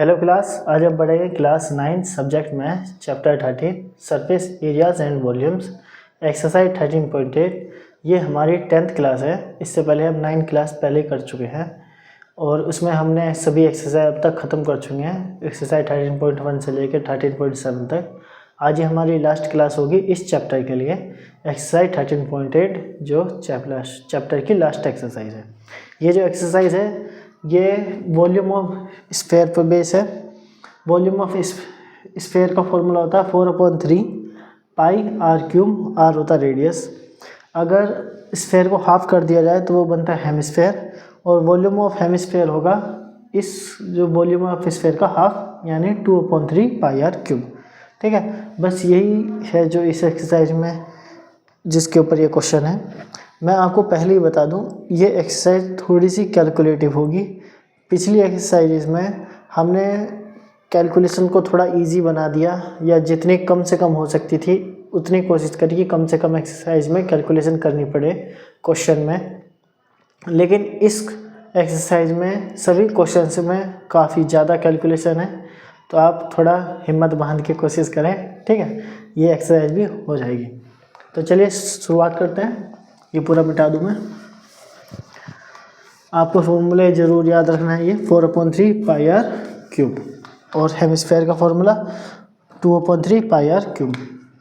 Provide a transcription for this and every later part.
Hello class, आज हम पढ़ेंगे class 9 subject math chapter 13 surface areas and volumes exercise 13.8। ये हमारी 10th क्लास है। इससे पहले हम 9 क्लास पहले कर चुके हैं और उसमें हमने सभी एक्सरसाइज अब तक ख़त्म कर चुके हैं, एक्सरसाइज 13.1 से लेकर 13.7 तक। आज ये हमारी लास्ट क्लास होगी इस चैप्टर के लिए, एक्सरसाइज 13.8 जो चैप्टर की लास्ट एक्सरसाइज है। ये जो एक्सरसाइज है ये वॉल्यूम ऑफ स्फेयर पर बेस है। वॉल्यूम ऑफ स्फेयर का फॉर्मूला होता है 4/3 पाई आर क्यूब, आर होता है रेडियस। अगर स्फेयर को हाफ कर दिया जाए तो वो बनता है हेमिस्फेयर, और वॉल्यूम ऑफ हेमिस्फेयर होगा इस जो वॉल्यूम ऑफ स्फेयर का हाफ, यानी 2/3 पाई आर क्यूब। ठीक है, बस यही है जो इस एक्सरसाइज में जिसके ऊपर ये क्वेश्चन है। मैं आपको पहले ही बता दूं, ये एक्सरसाइज थोड़ी सी कैलकुलेटिव होगी। पिछली एक्सरसाइज में हमने कैलकुलेशन को थोड़ा इजी बना दिया, या जितनी कम से कम हो सकती थी उतनी कोशिश करी कि कम से कम एक्सरसाइज में कैलकुलेशन करनी पड़े क्वेश्चन में। लेकिन इस एक्सरसाइज में सभी क्वेश्चंस में काफ़ी ज़्यादा कैलकुलेशन है, तो आप थोड़ा हिम्मत बांध के कोशिश करें। ठीक है, ये एक्सरसाइज भी हो जाएगी। तो चलिए शुरुआत करते हैं। ये पूरा मिटा दूँ मैं। आपको फॉर्मूले ज़रूर याद रखना है, ये 4/3 पाई आर क्यूब, और हेमिस्फेयर का formula 2/3 pi r cube.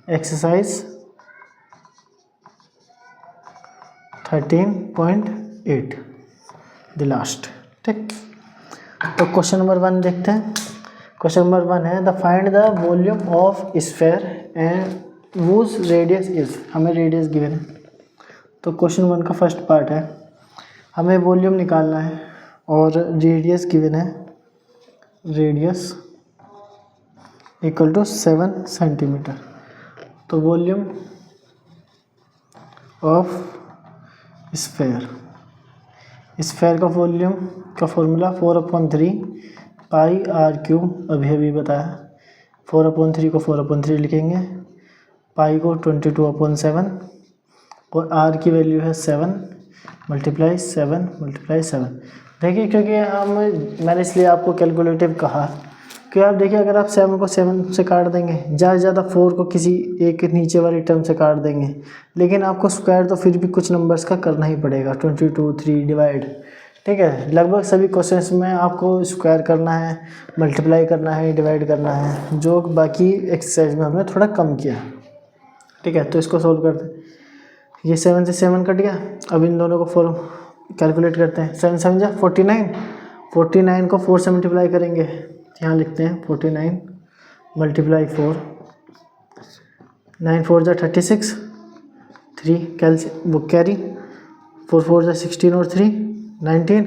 Exercise 13.8 the last. ठीक, तो क्वेश्चन नंबर 1 देखते हैं। क्वेश्चन नंबर 1 है the find the volume of sphere and whose radius is. हमें रेडियस गिवन है, तो क्वेश्चन 1 का फर्स्ट पार्ट है, हमें वॉल्यूम निकालना है और रेडियस गिवन है, रेडियस इक्वल टू 7 सेंटीमीटर। तो वॉल्यूम ऑफ स्फेयर, स्फेयर का वॉल्यूम का फॉर्मूला 4/3 पाई आर क्यूब, अभी बताया। 4/3 को 4/3 लिखेंगे, पाई को 22/7, और r की वैल्यू है 7 × 7 देखिए, क्योंकि मैंने इसलिए आपको कैलकुलेटिव कहा कि आप देखिए, अगर आप 7 को 7 से काट देंगे, ज़्यादा से ज़्यादा 4 को किसी एक नीचे वाली टर्म से काट देंगे, लेकिन आपको स्क्वायर तो फिर भी कुछ नंबर्स का करना ही पड़ेगा, 22 3 डिवाइड। ठीक है, लगभग सभी क्वेश्चंस में आपको स्क्वायर करना है, मल्टीप्लाई करना है, डिवाइड करना है, जो बाकी एक्सरसाइज में हमने थोड़ा कम किया। ठीक है, तो इसको सोल्व करते हैं। ये 7 से 7 कट गया। अब इन दोनों को कैलकुलेट करते हैं। 7 7 जा 49, 49 को 4 से मल्टीप्लाई करेंगे। यहाँ लिखते हैं 49 × 4, 9 4 जा 36, 3 वो कैरी, 4 4 जा 16 और 3 19,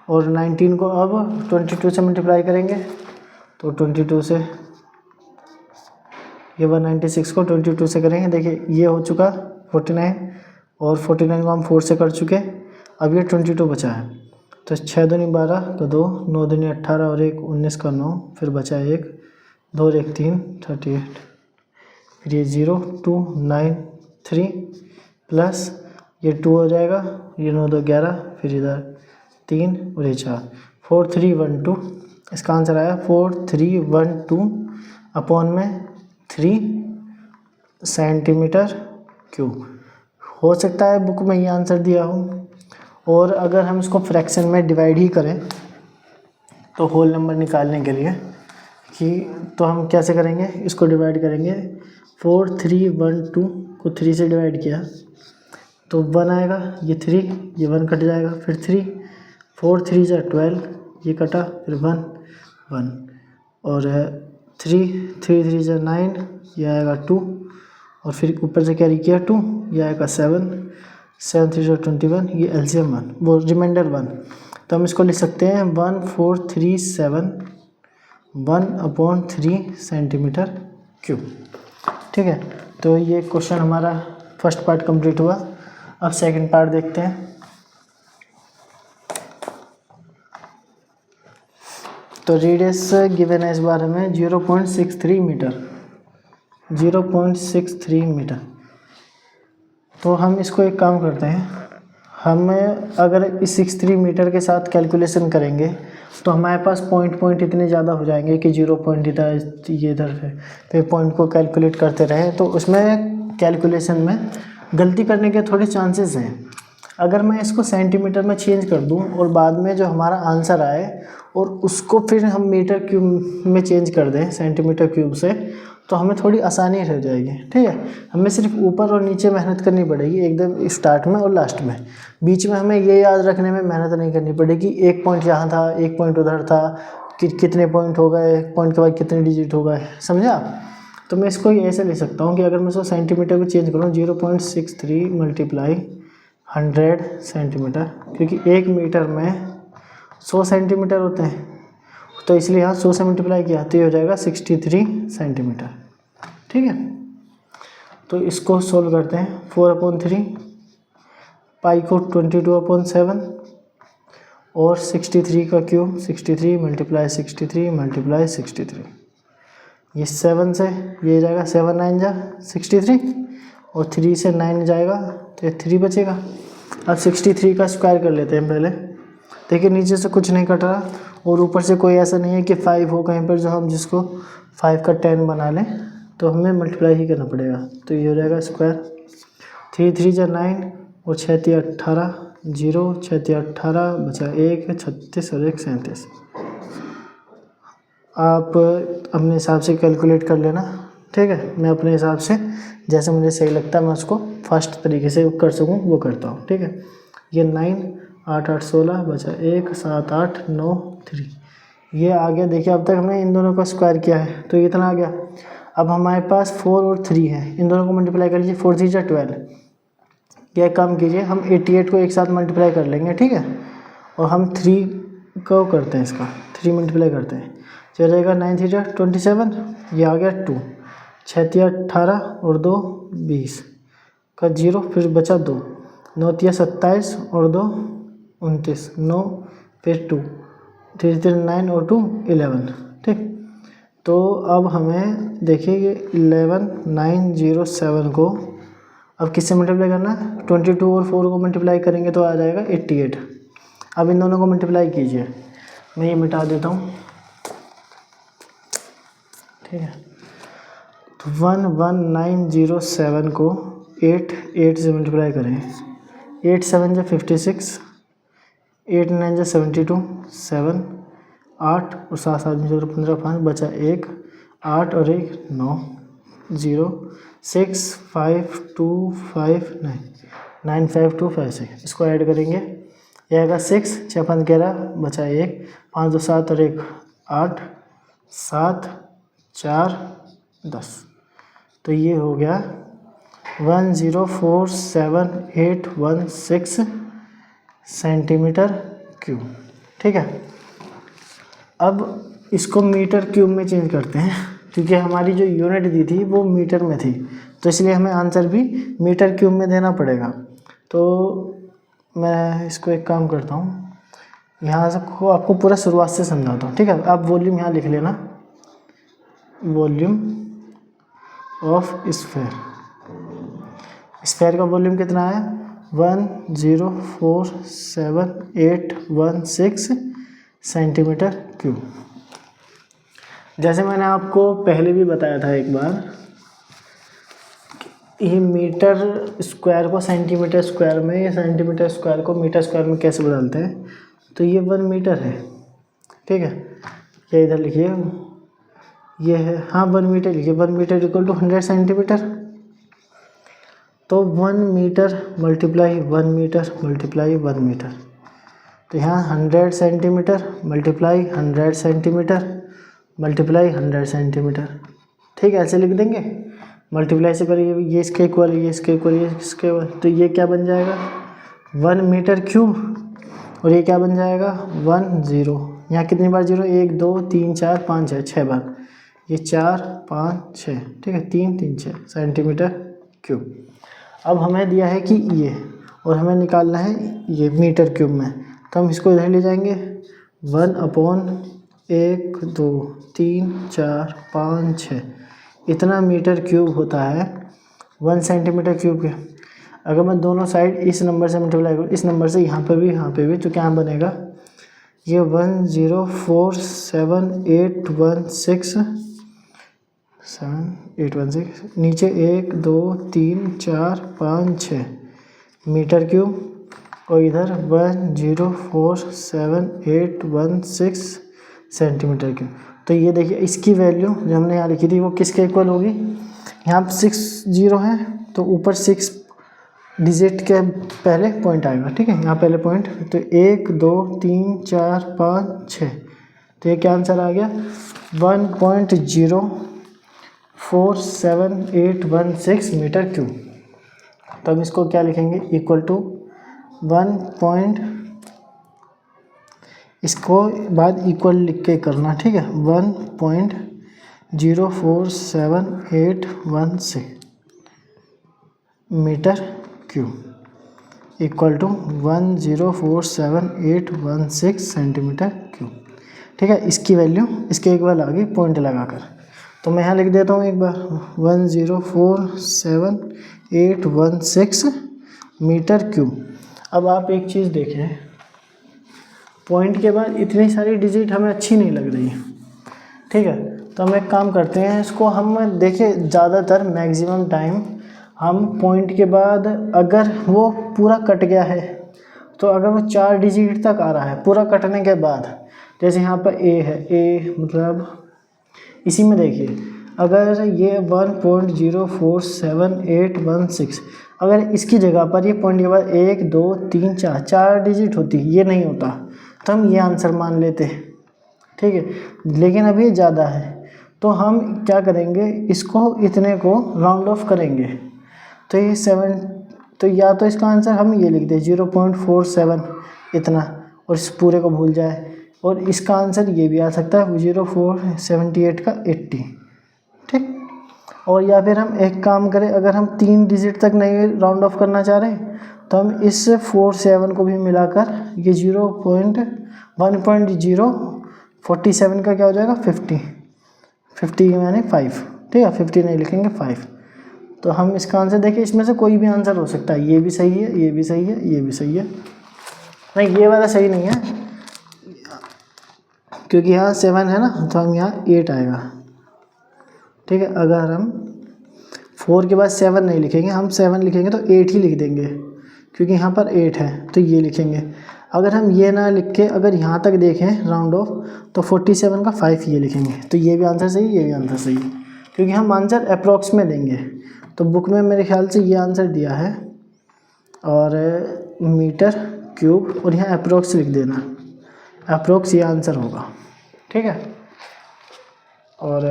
और 19 को अब 22 से मल्टीप्लाई करेंगे, तो 22 से ये 196 को 22 से करेंगे। देखिए ये हो चुका 49, और 49 को हम 4 से कर चुके। अब ये 22 बचा है, तो 6 दूनी 12 का 2, 9 दूनी 18 और 1 19 का 9, फिर बचा 1 2 और 1 3 38, फिर ये 0 2 9 3 प्लस ये 2 हो जाएगा, ये 9 2 11, फिर इधर 3 और ये 4, 4312। इसका आंसर आया 4312 अपॉन में 3 सेंटीमीटर क्यूब। हो सकता है बुक में ये आंसर दिया हो, और अगर हम इसको फ्रैक्शन में डिवाइड ही करें तो होल नंबर निकालने के लिए तो हम कैसे करेंगे, इसको डिवाइड करेंगे। 4312 को 3 से डिवाइड किया तो 1 आएगा, ये 3, ये 1 कट जाएगा, फिर 3 4 3 जा 12, ये कटा, फिर 1 1, और 3 3 3 जा 9, ये आएगा 2, और फिर ऊपर से कैरी किया 2, ये आएगा 7 7 3 जा 21, ये एलसीएम 1, वो रिमाइंडर 1। तो हम इसको लिख सकते हैं 1437 1/3 सेंटीमीटर क्यूब। ठीक है, तो ये क्वेश्चन हमारा फर्स्ट पार्ट कंप्लीट हुआ। अब सेकंड पार्ट देखते हैं। तो रेडियस गिवन है इस बार हमें 0.63 मीटर, 0.63 मीटर। तो हम इसको एक काम करते हैं, हमें अगर इस 63 मीटर के साथ कैलकुलेशन करेंगे तो हमारे पास पॉइंट इतने ज़्यादा हो जाएंगे कि 0 पॉइंट इधर, ये इधर फिर पॉइंट को कैलकुलेट करते रहे, तो उसमें कैलकुलेशन में गलती करने के थोड़े चांसेस हैं। अगर मैं इसको सेंटीमीटर में चेंज कर दूं और बाद में जो हमारा आंसर आए और उसको फिर हम मीटर क्यूब में चेंज कर दें सेंटीमीटर क्यूब से, तो हमें थोड़ी आसानी हो जाएगी। ठीक है, हमें सिर्फ ऊपर और नीचे मेहनत करनी पड़ेगी, एकदम स्टार्ट में और लास्ट में। बीच में हमें ये याद रखने में मेहनत नहीं करनी पड़ेगी, एक पॉइंट यहाँ था, एक पॉइंट उधर था, कितने पॉइंट हो गए, पॉइंट के बाद कितने डिजिट हो गए, समझा। तो मैं इसको ऐसे ले सकता हूँ कि अगर मैं इसको सेंटीमीटर में चेंज करूँ 0.63 मल्टीप्लाई 100 सेंटीमीटर, क्योंकि 1 मीटर में 100 सेंटीमीटर होते हैं, तो इसलिए यहाँ 100 से मल्टीप्लाई किया तो ये हो जाएगा 63 सेंटीमीटर। ठीक है, तो इसको सोल्व करते हैं। 4/3 पाई को 22/7 और 63 का क्यूब 63 मल्टीप्लाई 63 मल्टीप्लाई 63, ये 7 से ये जाएगा, 7 9 जा 63 और 3 से 9 जाएगा तो ये 3 बचेगा। अब 63 का स्क्वायर कर लेते हैं पहले। देखिए नीचे से कुछ नहीं कट रहा और ऊपर से कोई ऐसा नहीं है कि 5 हो कहीं पर जो हम जिसको 5 का 10 बना लें, तो हमें मल्टीप्लाई ही करना पड़ेगा। तो ये हो जाएगा स्क्वायर 3 3 जा 9 और 6 3 18 0 6 3 18 बचा 1 36 और 1 37। आप अपने हिसाब से कैलकुलेट कर लेना। ठीक है, मैं अपने हिसाब से जैसे मुझे सही लगता है मैं उसको फास्ट तरीके से कर सकूं वो करता हूं। ठीक है, ये 9 8 8 16 बचा 1 7 8 9 3, ये आ गया। देखिए अब तक हमने इन दोनों का स्क्वायर किया है तो ये इतना आ गया। अब हमारे पास 4 और 3 है, इन दोनों को मल्टीप्लाई कर लीजिए, 4 3 जा 12। यह काम कीजिए, हम 88 को एक साथ मल्टीप्लाई कर लेंगे। ठीक है, और हम 3 को करते हैं, इसका 3 मल्टीप्लाई करते हैं, चल जाएगा 9 3 जा 27, ये आ गया 2 6 3 18 और 2 20 का 0, फिर बचा 2 9 3 27 और 2 29 9 फिर 2 3 3 9 और 2 11। ठीक, तो अब हमें देखिए 11 9 0 7 को अब किससे मल्टीप्लाई करना है, 22 और 4 को मल्टीप्लाई करेंगे तो आ जाएगा 88। अब इन दोनों को मल्टीप्लाई कीजिए, मैं ये मिटा देता हूँ। ठीक है, तो 11907 को 8 से मल्टीप्लाई करें, 8 7 जा 56 8 9 जा 72 7 8 और 7 7 0 15 5 बचा 1 8 और 1 9 0 6 5 2 5 9 9 5 2 5 6, इसको ऐड करेंगे, यह आएगा 6 6 5 11 बचा 1 5 2 7 और 1 8 7 4 10, तो ये हो गया 1047816 सेंटीमीटर क्यूब। ठीक है, अब इसको मीटर क्यूब में चेंज करते हैं, क्योंकि हमारी जो यूनिट दी थी वो मीटर में थी, तो इसलिए हमें आंसर भी मीटर क्यूब में देना पड़ेगा। तो मैं इसको एक काम करता हूँ, यहाँ से आपको पूरा शुरुआत से समझाता हूँ। ठीक है, आप वॉल्यूम यहाँ लिख लेना, वॉल्यूम ऑफ स्फेयर का वॉल्यूम कितना है 1047816 सेंटीमीटर क्यूब। जैसे मैंने आपको पहले भी बताया था एक बार, ये मीटर स्क्वायर को सेंटीमीटर स्क्वायर में या सेंटीमीटर स्क्वायर को मीटर स्क्वायर में कैसे बदलते हैं, तो ये 1 मीटर है। ठीक है, ये इधर लिखिए, ये है, हाँ 1 मीटर लिखिए, 1 मीटर इक्वल टू 100 सेंटीमीटर। तो 1 metre multiply 1 metre multiply 1 metre, तो यहाँ 100 centimetre multiply 100 centimetre multiply 100 centimetre. ठीक है, ऐसे लिख देंगे, मल्टीप्लाई से करिए, ये इसके इक्वल, ये इसके इक्वल, ये इसके इक्वल, तो ये क्या बन जाएगा 1 मीटर क्यूब, और ये क्या बन जाएगा 1 0, यहाँ कितनी बार 0 1 2 3 4 5 6 6 बार, ये 4 5 6, ठीक है 3 3 6 सेंटीमीटर क्यूब। अब हमें दिया है कि ये, और हमें निकालना है ये मीटर क्यूब में, तो हम इसको इधर ले जाएंगे, 1/1 2 3 4 5 6, इतना मीटर क्यूब होता है 1 सेंटीमीटर क्यूब के। अगर मैं दोनों साइड इस नंबर से मल्टीप्लाई करूँ, इस नंबर से यहाँ पे भी तो क्या बनेगा, ये 1047816 नीचे 1 2 3 4 5 6 मीटर क्यूब, और इधर 1047816 सेंटीमीटर क्यूब। तो ये देखिए इसकी वैल्यू जो हमने यहाँ लिखी थी वो किसके इक्वल होगी, यहाँ पर 6 0 है तो ऊपर 6 डिजिट के पहले पॉइंट आएगा, ठीक है, यहाँ पहले पॉइंट, तो 1 2 3 4 5 6, तो ये क्या आंसर आ गया 1.047816 मीटर क्यूब। तो हम इसको क्या लिखेंगे, इक्वल टू 1. इसको बाद इक्वल लिख के करना, ठीक है, 1.04781 metre cube equal to 1047816 centimetre cube, ठीक है। इसकी वैल्यू इसके एक बार आ गई पॉइंट लगाकर, तो मैं यहाँ लिख देता हूँ एक बार 1047816 मीटर क्यूब। अब आप एक चीज़ देखें, पॉइंट के बाद इतनी सारी डिजिट हमें अच्छी नहीं लग रही है, ठीक है, तो हम एक काम करते हैं, इसको हम देखिए ज़्यादातर मैक्सिमम टाइम हम पॉइंट के बाद अगर वो पूरा कट गया है, तो अगर वो 4 डिजिट तक आ रहा है पूरा कटने के बाद, जैसे यहाँ पर ए है, ए मतलब इसी में देखिए अगर ये 1.0478116 अगर इसकी जगह पर ये पॉइंट के बाद 1 2 3 4 डिजिट होती, ये नहीं होता तो हम ये आंसर मान लेते, ठीक है, लेकिन अभी ये ज़्यादा है तो हम क्या करेंगे, इसको इतने को राउंड ऑफ करेंगे, तो ये 7, तो या तो इसका आंसर हम ये लिख दें 0.47 इतना और इस पूरे को भूल जाए, और इसका आंसर ये भी आ सकता है 0478 का 80, ठीक। और या फिर हम एक काम करें, अगर हम 3 डिजिट तक नहीं राउंड ऑफ करना चाह रहे हैं तो हम इस 47 को भी मिलाकर ये 1.047 का क्या हो जाएगा 50 यानी 5, ठीक है, 50 नहीं लिखेंगे 5। तो हम इसका आंसर देखिए, इसमें से कोई भी आंसर हो सकता है, ये भी सही है, ये भी सही है, ये भी सही है, नहीं ये वाला सही नहीं है क्योंकि यहाँ 7 है ना, तो हम यहाँ 8 आएगा, ठीक है। अगर हम 4 के बाद 7 नहीं लिखेंगे, हम 7 लिखेंगे तो 8 ही लिख देंगे क्योंकि यहाँ पर 8 है तो ये लिखेंगे। अगर हम ये ना लिख के अगर यहाँ तक देखें राउंड ऑफ, तो 47 का 5 ये लिखेंगे, तो ये भी आंसर सही, ये भी आंसर सही है, क्योंकि हम आंसर अप्रॉक्स में देंगे। तो बुक में मेरे ख्याल से ये आंसर दिया है, और मीटर क्यूब और यहाँ अप्रॉक्स लिख देना, अप्रॉक्स ये आंसर होगा, ठीक है। और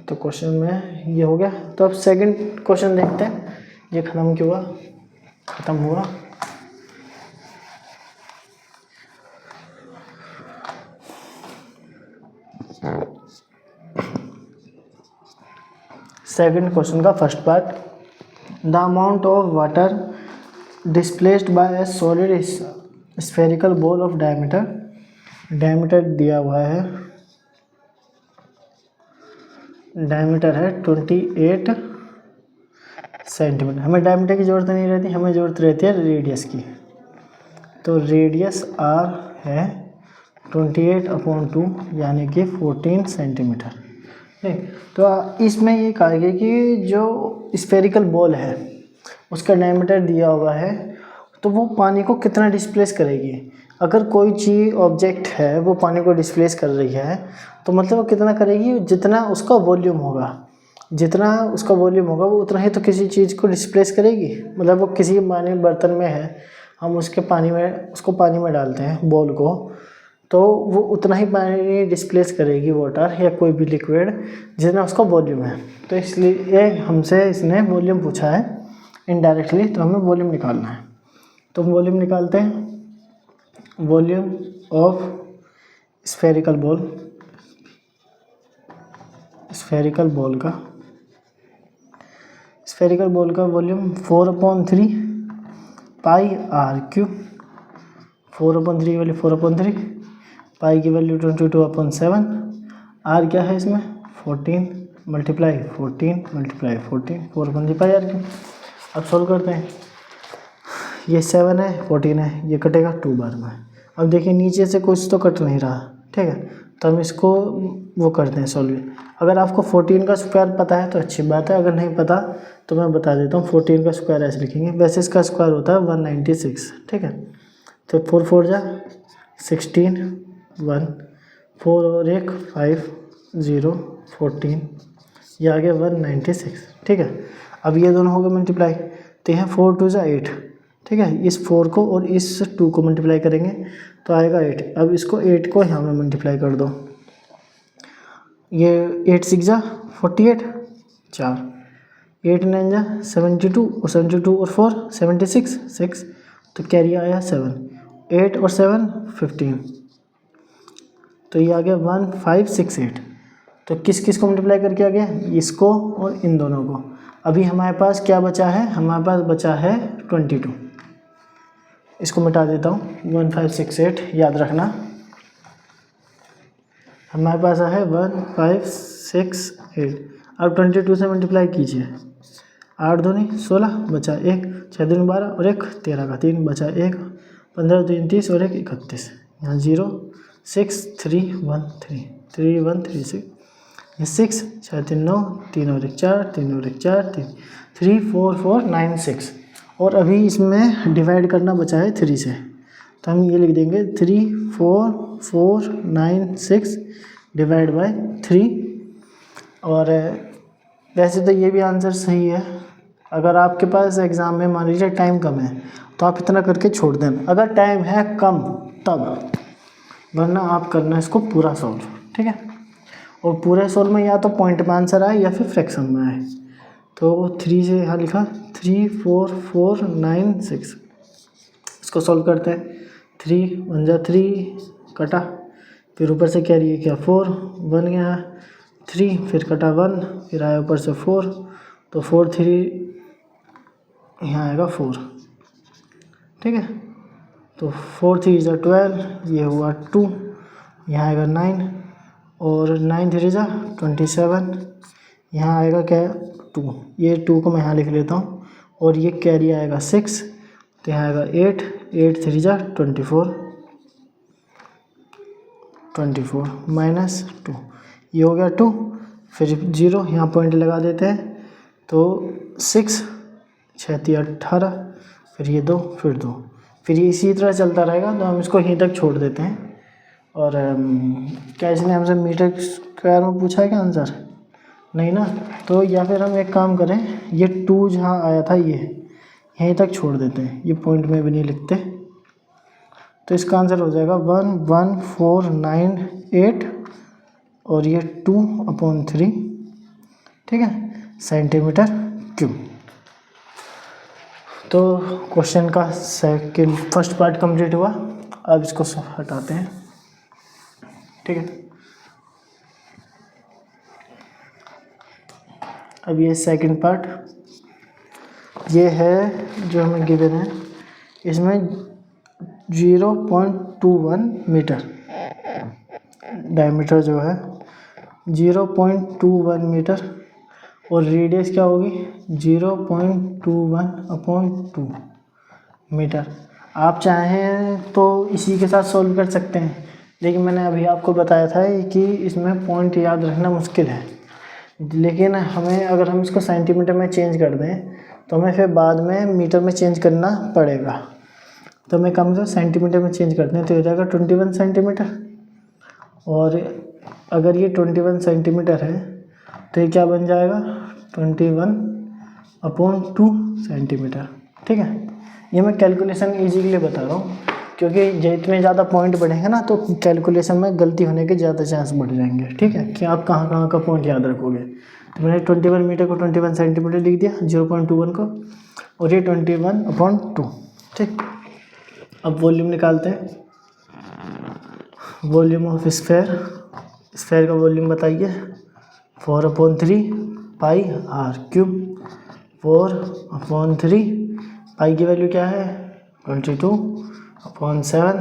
तो क्वेश्चन में ये हो गया। तो अब सेकंड क्वेश्चन देखते हैं, ये ख़त्म हुआ। सेकंड क्वेश्चन का first part, the amount of water displaced by A solid spherical ball of diameter दिया हुआ है, डायमीटर है 28 सेंटीमीटर। हमें डायमीटर की ज़रूरत नहीं रहती, हमें ज़रूरत रहती है रेडियस की। तो रेडियस r है 28/2 यानी कि 14 सेंटीमीटर, ठीक। तो इसमें ये कहा गया कि जो स्फेरिकल बॉल है उसका डायमीटर दिया हुआ है, तो वो पानी को कितना डिस्प्लेस करेगी। अगर कोई चीज़ ऑब्जेक्ट है वो पानी को डिस्प्लेस कर रही है, तो मतलब वो कितना करेगी, जितना उसका वॉल्यूम होगा, जितना उसका वॉल्यूम होगा वो उतना ही तो किसी चीज़ को डिस्प्लेस करेगी। मतलब वो किसी पानी बर्तन में है, हम उसको पानी में डालते हैं बॉल को, तो वो उतना ही पानी डिस्प्लेस करेगी, वाटर या कोई भी लिक्विड, जितना उसका वॉल्यूम है। तो इसलिए हमसे इसने वॉल्यूम पूछा है इनडायरेक्टली, तो हमें वॉल्यूम निकालना है। तो वॉल्यूम निकालते हैं, वॉल्यूम ऑफ स्फेरिकल बॉल का वॉल्यूम 4/3 पाई r क्यूब, 4/3 वाली 4/3, पाई की वैल्यू 22/7, r क्या है इसमें 14 मल्टीप्लाई 14 4/3 पाई r क्यूब। अब सॉल्व करते हैं, ये 7 है 14 है, ये कटेगा 2 बार में, अब देखिए नीचे से कुछ तो कट नहीं रहा, ठीक है, तो हम इसको वो करते हैं सॉल्व। अगर आपको 14 का स्क्वायर पता है तो अच्छी बात है, अगर नहीं पता तो मैं बता देता हूँ। 14 का स्क्वायर ऐसे लिखेंगे, वैसे इसका स्क्वायर होता है 196, ठीक है। तो 4 4 जा 16, 1 4 और 1 5 0 14, ये आ गया 196, ठीक है। अब ये दोनों हो गए मल्टीप्लाई, तो यहाँ 4 2 जा 8, ठीक है। इस 4 को और इस 2 को मल्टीप्लाई करेंगे तो आएगा 8। अब इसको 8 को यहाँ में मल्टीप्लाई कर दो, ये 8 6 जा 48, 4 8 9 जा 72 और 72 और 4 76 6, तो कैरी आया 7, 8 और 7 15, तो ये आ गया 1568। तो किस किस को मल्टीप्लाई करके आ गया, इसको और इन दोनों को। अभी हमारे पास क्या बचा है, हमारे पास बचा है 22। इसको मिटा देता हूँ, 1568 याद रखना। हमारे पास है 1568। अब 22 से मल्टीप्लाई कीजिए, 8 दूनी 16, बचा 1, 6 दूनी 12 और 1 13 का 3, बचा 1, 15 दूनी 30 और 1 31, यहाँ 0 6 3 1 3 3 1 3 6, ये 6 6 3 9 3 और 1 4 3 और 1 4 3 3 4 4 9 6। और अभी इसमें डिवाइड करना बचा है 3 से, तो हम ये लिख देंगे 3 4 4 9 6 डिवाइड बाय 3। और वैसे तो ये भी आंसर सही है। अगर आपके पास एग्ज़ाम में मान लीजिए टाइम कम है तो आप इतना करके छोड़ दें, अगर टाइम है कम तब, वरना आप करना इसको पूरा सॉल्व, ठीक है। और पूरे सॉल्व में या तो पॉइंट में आंसर आए या फिर फ्रैक्शन में आए। तो 3 से यहाँ लिखा 3 4 4 9 6, इसको सॉल्व करते हैं। 3 1 जा 3 कटा, फिर ऊपर से कैरी है क्या 4 1 गया 3, फिर कटा 1, फिर आया ऊपर से 4, तो 4 3 यहाँ आएगा 4, ठीक है। तो 4 3 जा 12, ये हुआ 2, यहाँ आएगा 9 और 9 3 जा 27, यहाँ आएगा क्या 2, ये 2 को मैं यहाँ लिख लेता हूँ, और ये कैरी आएगा 6, तो यहाँ आएगा 8 8 3 जा 24 24 माइनस 2, ये हो गया 2, फिर 0 यहाँ पॉइंट लगा देते हैं, तो 6 6 3 18, फिर ये 2 फिर 2, फिर ये इसी तरह चलता रहेगा। तो हम इसको यहीं तक छोड़ देते हैं। और क्या इसने हमसे मीटर स्क्वायर में पूछा है क्या आंसर, नहीं ना। तो या फिर हम एक काम करें, ये 2 जहाँ आया था ये यहीं तक छोड़ देते हैं, ये पॉइंट में भी नहीं लिखते। तो इसका आंसर हो जाएगा 11498 और ये 2/3, ठीक है, सेंटीमीटर क्यूब। तो क्वेश्चन का सेकंड फर्स्ट पार्ट कंप्लीट हुआ। अब इसको हटाते हैं, ठीक है। अब ये सेकंड पार्ट, ये है जो हमें गिवन है, इसमें 0.21 मीटर डायमीटर जो है 0.21 मीटर, और रेडियस क्या होगी 0.21/2 मीटर। आप चाहें तो इसी के साथ सॉल्व कर सकते हैं, लेकिन मैंने अभी आपको बताया था कि इसमें पॉइंट याद रखना मुश्किल है। लेकिन हमें अगर हम इसको सेंटीमीटर में चेंज कर दें तो हमें फिर बाद में मीटर में चेंज करना पड़ेगा। तो हमें कम से सेंटीमीटर में चेंज करते हैं, तो हो जाएगा 21 सेंटीमीटर। और अगर ये 21 सेंटीमीटर है तो ये क्या बन जाएगा 21/2 सेंटीमीटर, ठीक है। ये मैं कैलकुलेशन ईजी के लिए बता रहा हूँ, क्योंकि जितने ज़्यादा पॉइंट बढ़ेंगे ना तो कैलकुलेशन में गलती होने के ज़्यादा चांस बढ़ जाएंगे, ठीक है, कि आप कहाँ कहाँ का पॉइंट याद रखोगे। तो मैंने 21 मीटर को 21 सेंटीमीटर लिख दिया, 0.21 को, और ये 21/2, ठीक। अब वॉल्यूम निकालते हैं, वॉल्यूम ऑफ स्फेयर, स्फेयर का वॉल्यूम बताइए 4/3 पाई आर क्यूब, 4/3 पाई की वैल्यू क्या है 22/7,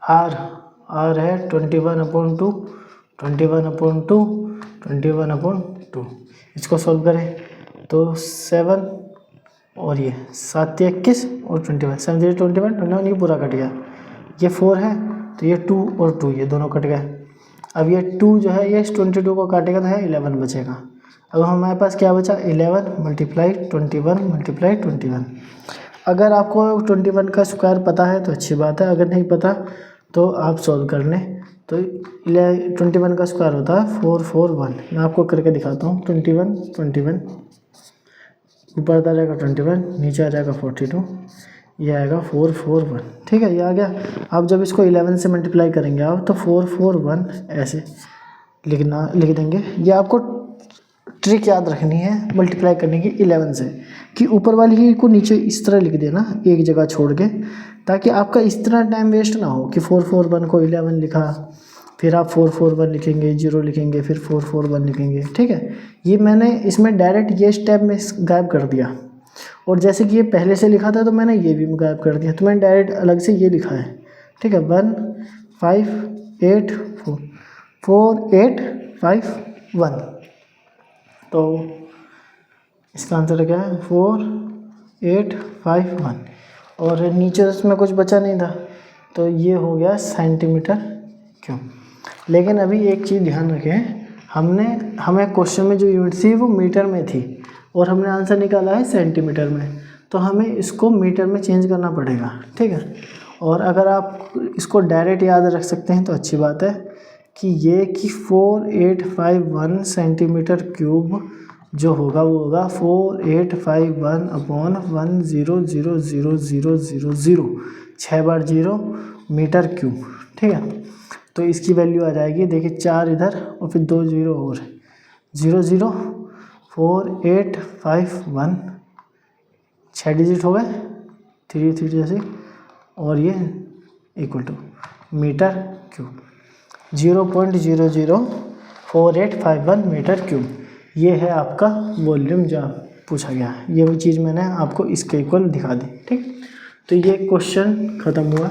आर है 21/2, 21/2 इसको सॉल्व करें तो 7 और ये 7 21 और 21, 7 21 21 ये पूरा कट गया, ये 4 है तो ये 2 और 2 ये दोनों कट गए। अब ये 2 जो है ये इस 22 को काटेगा तो है 11 बचेगा। अब हमारे पास क्या बचा 11 मल्टीप्लाई 21 मल्टीप्लाई 21। अगर आपको 21 का स्क्वायर पता है तो अच्छी बात है, अगर नहीं पता तो आप सॉल्व कर लें। तो 21 का स्क्वायर होता है 441। मैं आपको करके दिखाता हूँ। 21 ऊपर आ जाएगा 21, नीचे आ जाएगा 42, ये आएगा 441। ठीक है, ये आ गया। अब जब इसको 11 से मल्टीप्लाई करेंगे आप तो 441 ऐसे लिख देंगे। ये आपको ट्रिक याद रखनी है मल्टीप्लाई करने की 11 से, कि ऊपर वाली ही को नीचे इस तरह लिख देना एक जगह छोड़ के, ताकि आपका इस तरह टाइम वेस्ट ना हो कि 441 को 11 लिखा, फिर आप 441 लिखेंगे, 0 लिखेंगे, फिर 441 लिखेंगे। ठीक है, ये मैंने इसमें डायरेक्ट ये स्टेप में गायब कर दिया, और जैसे कि ये पहले से लिखा था तो मैंने ये भी गायब कर दिया, तो मैंने डायरेक्ट अलग से ये लिखा है। ठीक है, 1 5 8 4 8 5 1। तो इसका आंसर क्या है 4 8 5 1। और नीचे उसमें कुछ बचा नहीं था तो ये हो गया सेंटीमीटर क्यों। लेकिन अभी एक चीज़ ध्यान रखें, हमें क्वेश्चन में जो यूनिट थी वो मीटर में थी और हमने आंसर निकाला है सेंटीमीटर में, तो हमें इसको मीटर में चेंज करना पड़ेगा। ठीक है, और अगर आप इसको डायरेक्ट याद रख सकते हैं तो अच्छी बात है कि 4851 सेंटीमीटर क्यूब जो होगा वो होगा 4851/10000000, 6 बार 0 मीटर क्यूब। ठीक है, तो इसकी वैल्यू आ जाएगी, देखिए 4 इधर और फिर 2 0 और 00 4851, 6 डिजिट हो गए 3 जैसे, और ये equal to metre cube 0.004851 metre cube. ये है आपका वॉल्यूम जो पूछा गया है। ये भी चीज़ मैंने आपको इसके इक्वल दिखा दी। ठीक, तो ये क्वेश्चन ख़त्म हुआ,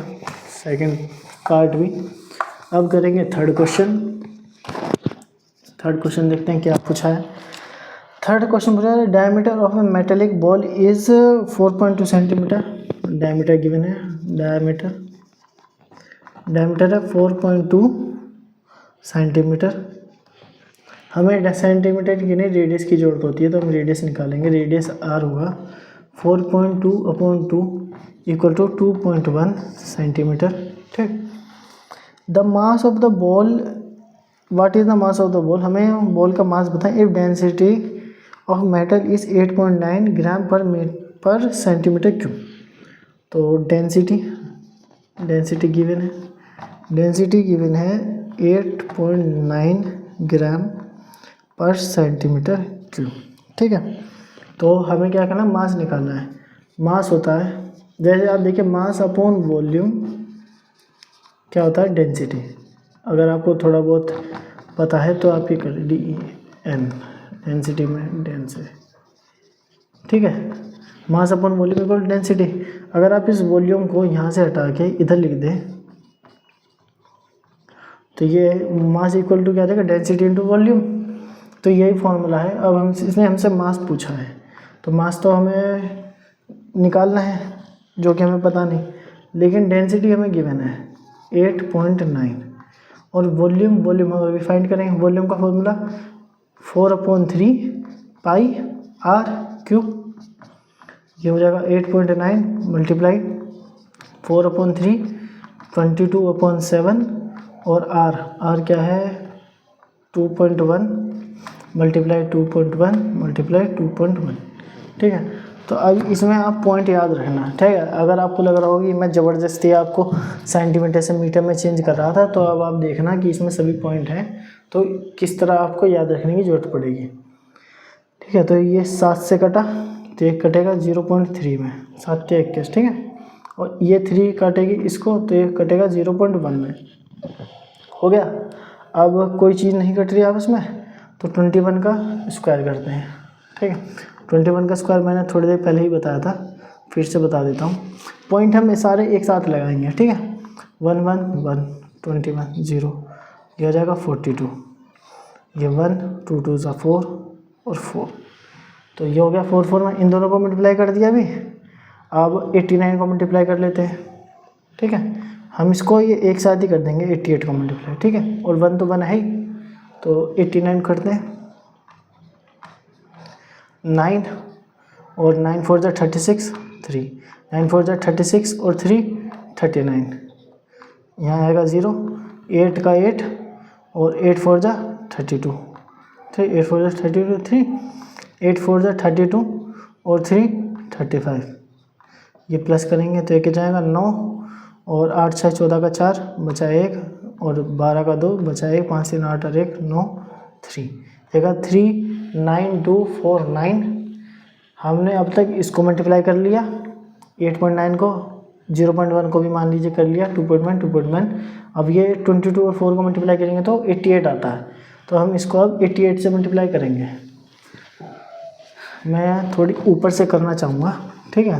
सेकंड पार्ट भी। अब करेंगे थर्ड क्वेश्चन। थर्ड क्वेश्चन देखते हैं क्या पूछा है। थर्ड क्वेश्चन पूछा है diameter of A metallic ball is 4.2 centimetre. Diameter given है, डायमीटर है 4.2 सेंटीमीटर। हमें सेंटीमीटर की नहीं रेडियस की जरूरत होती है, तो हम रेडियस निकालेंगे। रेडियस आर होगा 4.2/2 इक्वल टू 2.1 सेंटीमीटर। ठीक, the mass of the ball, what is the mass of the ball, हमें बॉल का मास बताएं। If density of metal is 8.9 ग्राम पर सेंटीमीटर क्यूब। तो डेंसिटी गिवन है, डेंसिटी गिवन है 8.9 ग्राम पर सेंटीमीटर क्यूब। ठीक है, तो हमें क्या करना है, मास निकालना है। मास होता है, जैसे आप देखिए मास अपॉन वॉल्यूम क्या होता है, डेंसिटी। अगर आपको थोड़ा बहुत पता है तो आप ये कर DEN, डेंसिटी में डेंसिटी। ठीक है, mass upon volume equal density. अगर आप इस वॉल्यूम को यहाँ से हटा के इधर लिख दें तो ये मास इक्वल टू क्या देगा, डेंसिटी इंटू वॉल्यूम। तो यही फॉर्मूला है। अब इसने हमसे मास पूछा है, तो मास तो हमें निकालना है जो कि हमें पता नहीं, लेकिन डेंसिटी हमें गिवन है 8.9 और वॉल्यूम हम अभी फाइंड करेंगे। वॉल्यूम का फॉर्मूला 4/3 पाई r क्यूब। ये हो जाएगा 8.9 मल्टीप्लाई 4/3 22/7 और r क्या है 2.1 मल्टीप्लाई 2.1 मल्टीप्लाई 2.1। ठीक है, तो अब इसमें आप पॉइंट याद रखना। ठीक है, अगर आपको लग रहा होगा कि मैं ज़बरदस्ती आपको सेंटीमीटर से मीटर में चेंज कर रहा था, तो अब आप देखना कि इसमें सभी पॉइंट हैं, तो किस तरह आपको याद रखने की ज़रूरत पड़ेगी। ठीक है, तो ये 7 से कटा तो एक कटेगा 0.3 में, 7 के 21। ठीक है, और ये 3 काटेगी इसको तो ये कटेगा 0.1 में। हो गया। अब कोई चीज़ नहीं कट रही आपस में, तो 21 का स्क्वायर करते हैं। ठीक है, 21 का स्क्वायर मैंने थोड़ी देर पहले ही बताया था, फिर से बता देता हूँ। पॉइंट हम सारे एक साथ लगाएंगे। ठीक है, 1 1 1 21 0, ये हो जाएगा 42, ये 1 2 2 4 और 4, तो ये हो गया 4 4 में इन दोनों को मल्टीप्लाई कर दिया अभी। अब 89 को मल्टीप्लाई कर लेते हैं। ठीक है, हम इसको ये एक साथ ही कर देंगे 88 को मल्टीप्लाई, ठीक है। और 1 तो 1 है ही, तो 89 करते हैं 9 और 9 4 जा 36 3, 9 4 जा 36 और 3 39, यहाँ आएगा 0, 8 का 8 और 8 4 जा 32, 3 8 4 जा 32 3, 8 4 जा 32 और 3 35, ये प्लस करेंगे तो एक जाएगा 9 और 8 6 14 का 4 बचा 1 और 12 का 2 बचा 1, 5 3 8 और 1 9 3, देखा 3 9 2 4 9। हमने अब तक इसको मल्टीप्लाई कर लिया, 8.9 को 0.1 को भी मान लीजिए कर लिया, 2.1 2.1। अब ये 22 और 4 को मल्टीप्लाई करेंगे तो 88 आता है, तो हम इसको अब 88 से मल्टीप्लाई करेंगे। मैं थोड़ी ऊपर से करना चाहूँगा, ठीक है,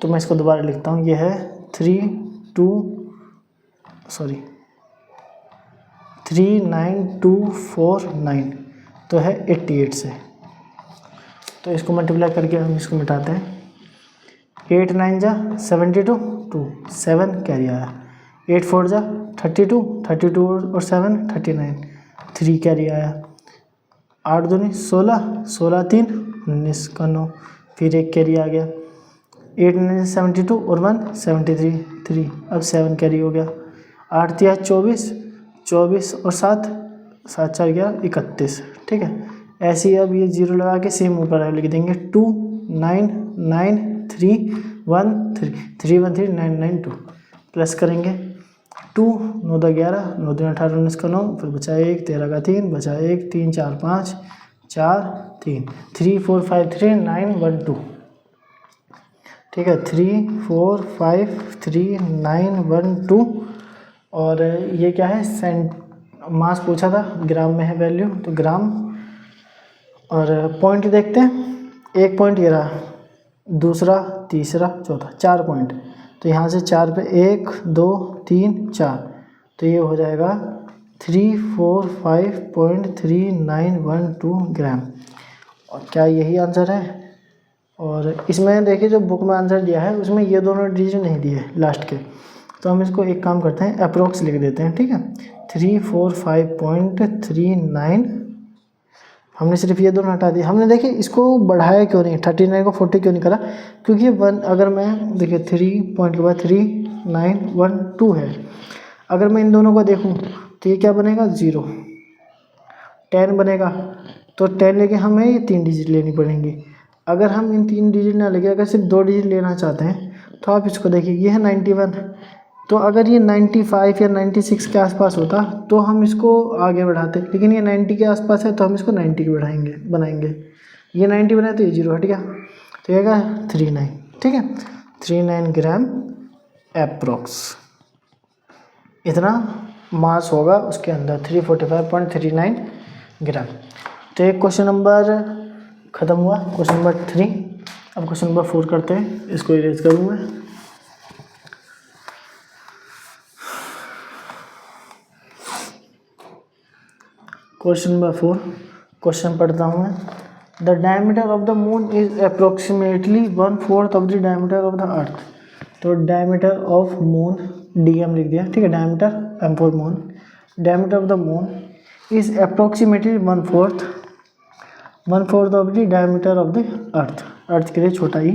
तो मैं इसको दोबारा लिखता हूँ। ये है 39249 तो है 88 से, तो इसको मल्टीप्लाई करके हम इसको मिटाते हैं। 8 9 जा 72 2 7 कैरी आया, 8 4 जा 32 32 और 7 39 3 कैरी आया, 8 दूनी 16 16 3 19 का 9, फिर 1 कैरी आ गया, 8 9 72 और 1 73 3, अब 7 कैरी हो गया, 8 3 24 24 और 7 7 4 गया 31, ठीक है। ऐसे ही अब ये 0 लगा के सेम ऊपर लिख देंगे 2 9 9 3 1 3 3 1 3 9 9 2, प्लस करेंगे 2 9 2 11 9 2 18 19 का 9, फिर बचा 1 13 का 3 बचा 1 3 4 5 4 3 3 4 5 3 9 1 2, ठीक है। 3 4 5 3 9 1 2, और ये क्या है, मास पूछा था, ग्राम में है वैल्यू, तो ग्राम। और पॉइंट देखते हैं, एक पॉइंट ये रहा, दूसरा तीसरा चौथा 4 पॉइंट, तो यहाँ से 4 पे 1 2 3 4, तो ये हो जाएगा 345.3912 ग्राम। और क्या यही आंसर है? और इसमें देखिए जो बुक में आंसर दिया है उसमें ये दोनों डिजिट नहीं दिए लास्ट के, तो हम इसको एक काम करते हैं, अप्रोक्स लिख देते हैं, ठीक है। 345.39, हमने सिर्फ ये दोनों हटा दिए। हमने देखिए इसको बढ़ाया क्यों नहीं, 39 को 40 क्यों नहीं करा, क्योंकि 1 अगर मैं देखिए 3 पॉइंट के बाद 3 9 1 2 है, अगर मैं इन दोनों को देखूं तो ये क्या बनेगा 0 10 बनेगा, तो 10 लेके हमें ये 3 डिजिट लेनी पड़ेंगी। अगर हम इन 3 डिजिट ना लेके अगर सिर्फ 2 डिजिट लेना चाहते हैं तो आप इसको देखिए, ये है 91, तो अगर ये 95 या 96 के आसपास होता तो हम इसको आगे बढ़ाते, लेकिन ये 90 के आसपास है तो हम इसको 90 के बनाएंगे। ये 90 बनाए तो ये 0 हट गया, तो ये क्या 39, ठीक है। 39 ग्राम एप्रोक्स इतना मास होगा उसके अंदर, 345.39 ग्राम। तो एक क्वेश्चन नंबर ख़त्म हुआ, क्वेश्चन नंबर 3। अब क्वेश्चन नंबर 4 करते हैं, इसको इरेज करूँ मैं। क्वेश्चन नंबर 4, क्वेश्चन पढ़ता हूँ मैं। The diameter of the moon is approximately 1/4 of the diameter of the earth. तो डायमीटर ऑफ मून DM लिख दिया, ठीक है, diameter M for moon, diameter of the moon is approximately 1/4 of the diameter of the earth, earth के लिए छोटा ही।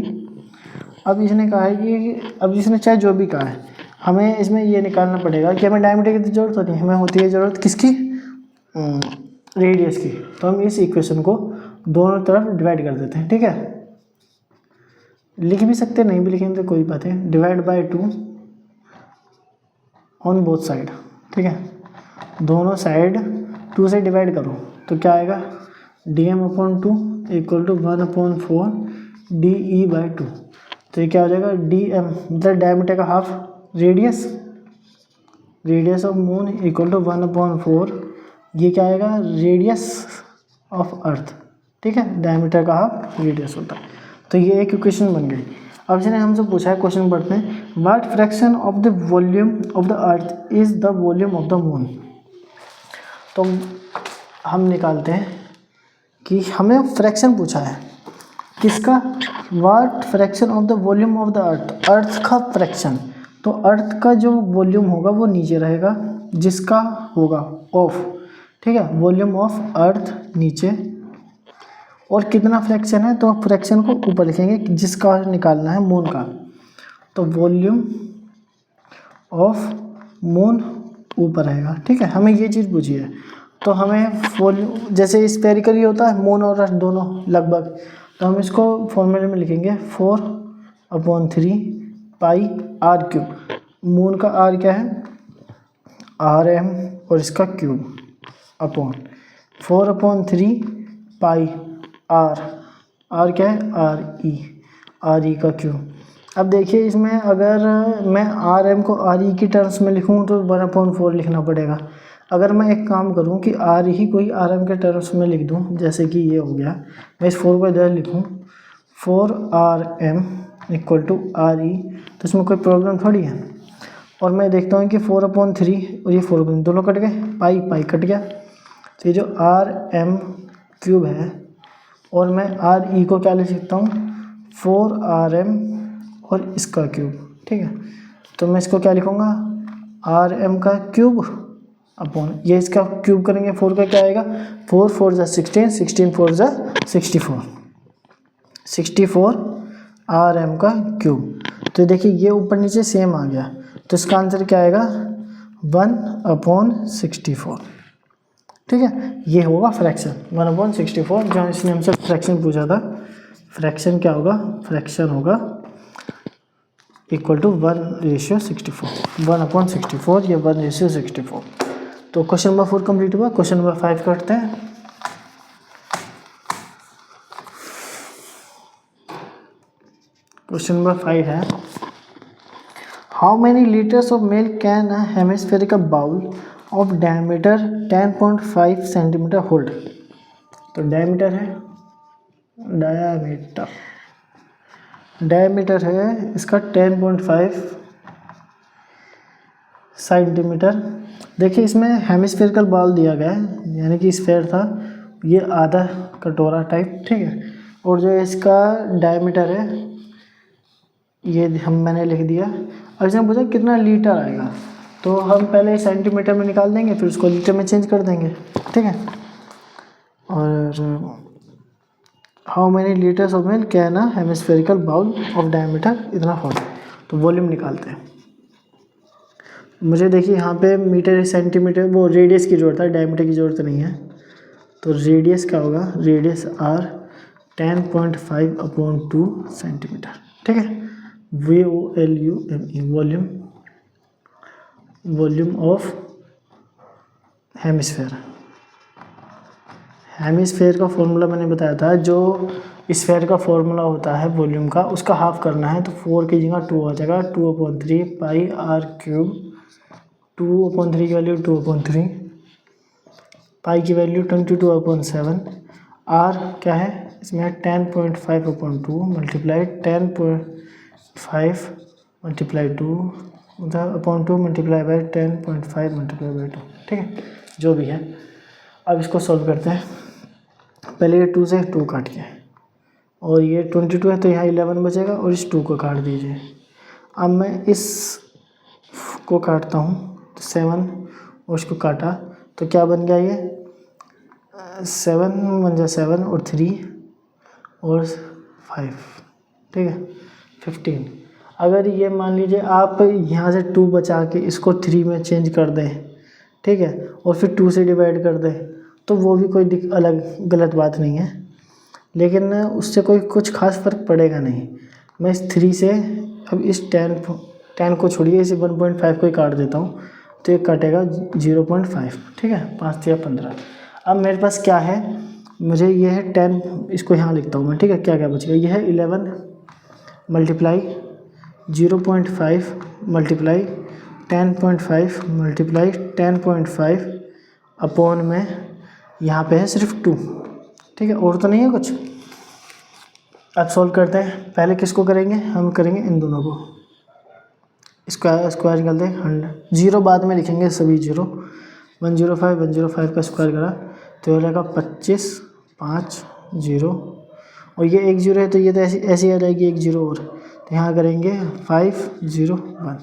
अब इसने कहा है कि, अब इसने चाहे जो भी कहा है, हमें इसमें ये निकालना पड़ेगा कि हमें डायमीटर की ज़रूरत होती है, हमें होती है ज़रूरत किसकी, रेडियस की। तो हम इस इक्वेशन को दोनों तरफ डिवाइड कर देते हैं, ठीक है। लिख भी सकते हैं, नहीं भी लिखेंगे तो कोई बात है। Divide by 2 on both side, ठीक है, दोनों साइड 2 से डिवाइड करो तो क्या आएगा, dm/2 इक्वल टू 1/4 DE/2। तो ये क्या हो जाएगा, DM मतलब डायमीटर का half, radius of moon equal to 1/4, ये क्या आएगा, रेडियस ऑफ अर्थ, ठीक है, डायमीटर का हाफ रेडियस होता है। तो ये एक इक्वेशन बन गई। अब इसने हमसे पूछा है, क्वेश्चन पढ़ते हैं, what fraction of the volume of the earth is the volume of the moon. तो हम निकालते हैं कि हमें फ्रैक्शन पूछा है किसका, what fraction of the volume of the earth, earth का फ्रैक्शन। तो अर्थ का जो वॉल्यूम होगा वो नीचे रहेगा, जिसका होगा ऑफ, ठीक है, वॉल्यूम ऑफ अर्थ नीचे, और कितना फ्रैक्शन है तो फ्रैक्शन को ऊपर लिखेंगे, जिसका निकालना है मून का, तो वॉल्यूम ऑफ मून ऊपर आएगा, ठीक है। हमें ये चीज़ पूछी है, तो हमें वॉल्यूम जैसे स्फेरिकल ही होता है मून और अर्थ दोनों लगभग, तो हम इसको फॉर्मूले में लिखेंगे 4/3 पाई आर क्यूब। मून का आर क्या है, RM, और इसका क्यूब अपॉन 4/3 पाई आर क्या है, RE का क्यूब। अब देखिए इसमें अगर मैं RM को RE की टर्म्स में लिखूं तो 1/4 लिखना पड़ेगा। अगर मैं एक काम करूं कि RE को ही RM के टर्म्स में लिख दूं, जैसे कि ये हो गया, मैं इस 4 को इधर लिखूं 4RM = RE, तो इसमें कोई प्रॉब्लम थोड़ी है। और मैं देखता हूँ कि 4/3 और ये 4 दोनों कट गए, पाई कट गया, तो ये जो RM क्यूब है, और मैं RE को क्या लिख सकता हूँ 4RM और इसका क्यूब, ठीक है। तो मैं इसको क्या लिखूँगा, RM का क्यूब अपॉन ये इसका क्यूब करेंगे, 4 का क्या आएगा, 4 4 = 16, 16 4 = 64 RM का क्यूब। तो देखिए ये ऊपर नीचे सेम आ गया, तो इसका आंसर क्या आएगा 1/64, ठीक है। ये होगा फ्रैक्शन 1/64, जहाँ इसने हमसे फ्रैक्शन पूछा था। फ्रैक्शन क्या होगा, फ्रैक्शन होगा = 1/64, 1/64 या 1/64। तो क्वेश्चन नंबर 4 कंप्लीट हुआ। क्वेश्चन नंबर 5 करते हैं। क्वेश्चन नंबर 5 है, how many litres of milk can a hemispherical bowl of diameter 10.5 centimetre hold. तो डायमीटर है, डायमीटर है इसका 10.5 सेंटीमीटर। देखिए इसमें हेमिस्फेरिकल बाउल दिया गया है, यानी कि स्फेयर था, ये आधा कटोरा टाइप, ठीक है। और जो इसका डायमीटर है ये मैंने लिख दिया। अब इसमें पूछा कितना लीटर आएगा, तो हम पहले सेंटीमीटर में निकाल देंगे, फिर उसको लीटर में चेंज कर देंगे, ठीक है। और how many litres of milk can a hemispherical bowl of diameter इतना होल्ड, तो वॉल्यूम निकालते हैं। मुझे देखिए यहाँ पे मीटर सेंटीमीटर वो रेडियस की ज़रूरत है, डायमीटर की ज़रूरत नहीं है। तो रेडियस क्या होगा, रेडियस R 10.5/2 सेंटीमीटर, ठीक है। VOLUME वॉल्यूम ऑफ हेमिस्फेयर का फॉर्मूला मैंने बताया था, जो स्फेयर का फॉर्मूला होता है वॉल्यूम का, उसका हाफ करना है, तो 4 की जगह 2 आ जाएगा, 2/3 पाई R³ 2/3 की वैल्यू 2/3, पाई की वैल्यू 22/7, R क्या है इसमें 10.5/2 multiply 10.5 multiply 2 /2 multiply by 10.5 multiply by 2, ठीक है, जो भी है। अब इसको सॉल्व करते हैं। पहले ये 2 से 2 काटिए, और ये 22 है तो यहाँ 11 बचेगा, और इस 2 को काट दीजिए। अब मैं इस को काटता हूँ, तो 7 और इसको काटा तो क्या बन गया, ये 7 बन जाए 7 और 3 और 5, ठीक है 15। अगर ये मान लीजिए आप यहाँ से 2 बचा के इसको 3 में चेंज कर दें, ठीक है, और फिर 2 से डिवाइड कर दें, तो वो भी कोई अलग गलत बात नहीं है, लेकिन उससे कोई कुछ खास फ़र्क पड़ेगा नहीं। मैं इस 3 से अब इस 10 को छोड़िए, इसे 1.5 को ही काट देता हूँ, तो ये कटेगा 0.5, ठीक है, 5 या 15। अब मेरे पास क्या है, मुझे ये है 10, इसको यहाँ लिखता हूँ मैं, ठीक है। क्या क्या बचेगा, ये है 11 मल्टीप्लाई 0.5 मल्टीप्लाई 10.5 मल्टीप्लाई 10.5 अपॉन में यहाँ पे है सिर्फ 2, ठीक है, और तो नहीं है कुछ। अब सॉल्व करते हैं। पहले किसको करेंगे, हम करेंगे इन दोनों को, स्क्वायर निकाल दें 100, 0 बाद में लिखेंगे सभी 0, 105 का स्क्वायर करा तो हो जाएगा 25 5 0, और ये 1 0 है तो ये तो ऐसी आ जाएगी 1 0 और, तो यहाँ करेंगे 5 0 1,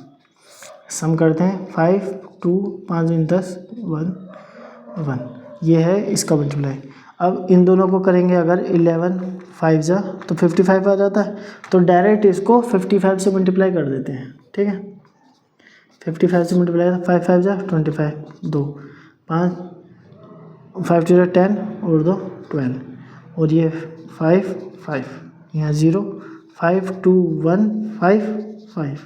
सम करते हैं 5 2 5 दूनी 10 1 1, ये है इसका मल्टीप्लाई। अब इन दोनों को करेंगे अगर 11 5 जा तो 55 आ जाता है, तो डायरेक्ट इसको 55 से मल्टीप्लाई कर देते हैं। ठीक है, 55 से मल्टीप्लाई 5 5 जा 25 2 5 5 2 10 और 2 12, और ये 5 5 यहाँ 0 5 2 1 5 5,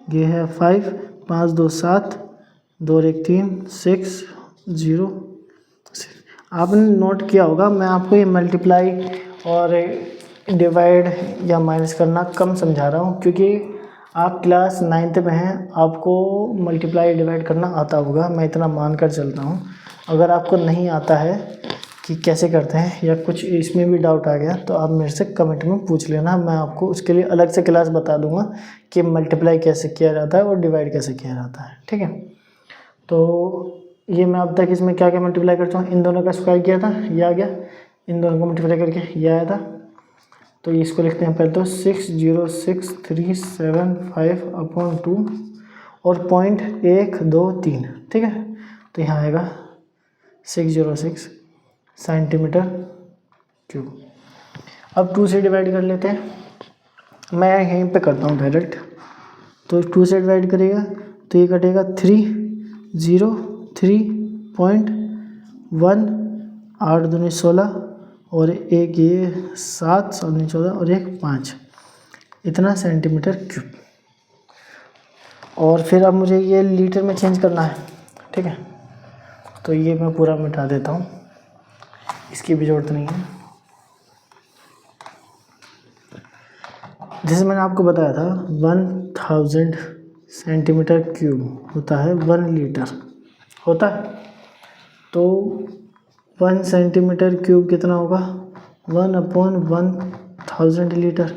ये है 5 5 2 7 2 1 3 6 0। आपने नोट किया होगा मैं आपको ये मल्टीप्लाई और डिवाइड या माइनस करना कम समझा रहा हूँ, क्योंकि आप क्लास 9th में हैं, आपको मल्टीप्लाई डिवाइड करना आता होगा, मैं इतना मान कर चलता हूँ। अगर आपको नहीं आता है कि कैसे करते हैं या कुछ इसमें भी डाउट आ गया तो आप मेरे से कमेंट में पूछ लेना, मैं आपको उसके लिए अलग से क्लास बता दूंगा कि मल्टीप्लाई कैसे किया जाता है और डिवाइड कैसे किया जाता है। ठीक है, तो ये मैं अब तक इसमें क्या क्या मल्टीप्लाई करता हूँ, इन दोनों का स्क्वायर किया था ये आ गया, इन दोनों को मल्टीप्लाई करके ये आया था, तो इसको लिखते हैं पहले तो 6063752 और 0.123। ठीक है, तो यहाँ आएगा 606 सेंटीमीटर क्यूब। अब 2 से डिवाइड कर लेते हैं, मैं यहीं पे करता हूँ डायरेक्ट, तो 2 से डिवाइड करेगा तो ये कटेगा 303.1 8 दूनी 16 और एक ये 7 7 दूनी 14 और एक 5, इतना सेंटीमीटर क्यूब। और फिर अब मुझे ये लीटर में चेंज करना है। ठीक है, तो ये मैं पूरा मिटा देता हूँ, इसकी भी ज़रूरत नहीं है। जैसे मैंने आपको बताया था 1000 सेंटीमीटर क्यूब होता है 1 लीटर होता है, तो 1 सेंटीमीटर क्यूब कितना होगा 1/1000 लीटर,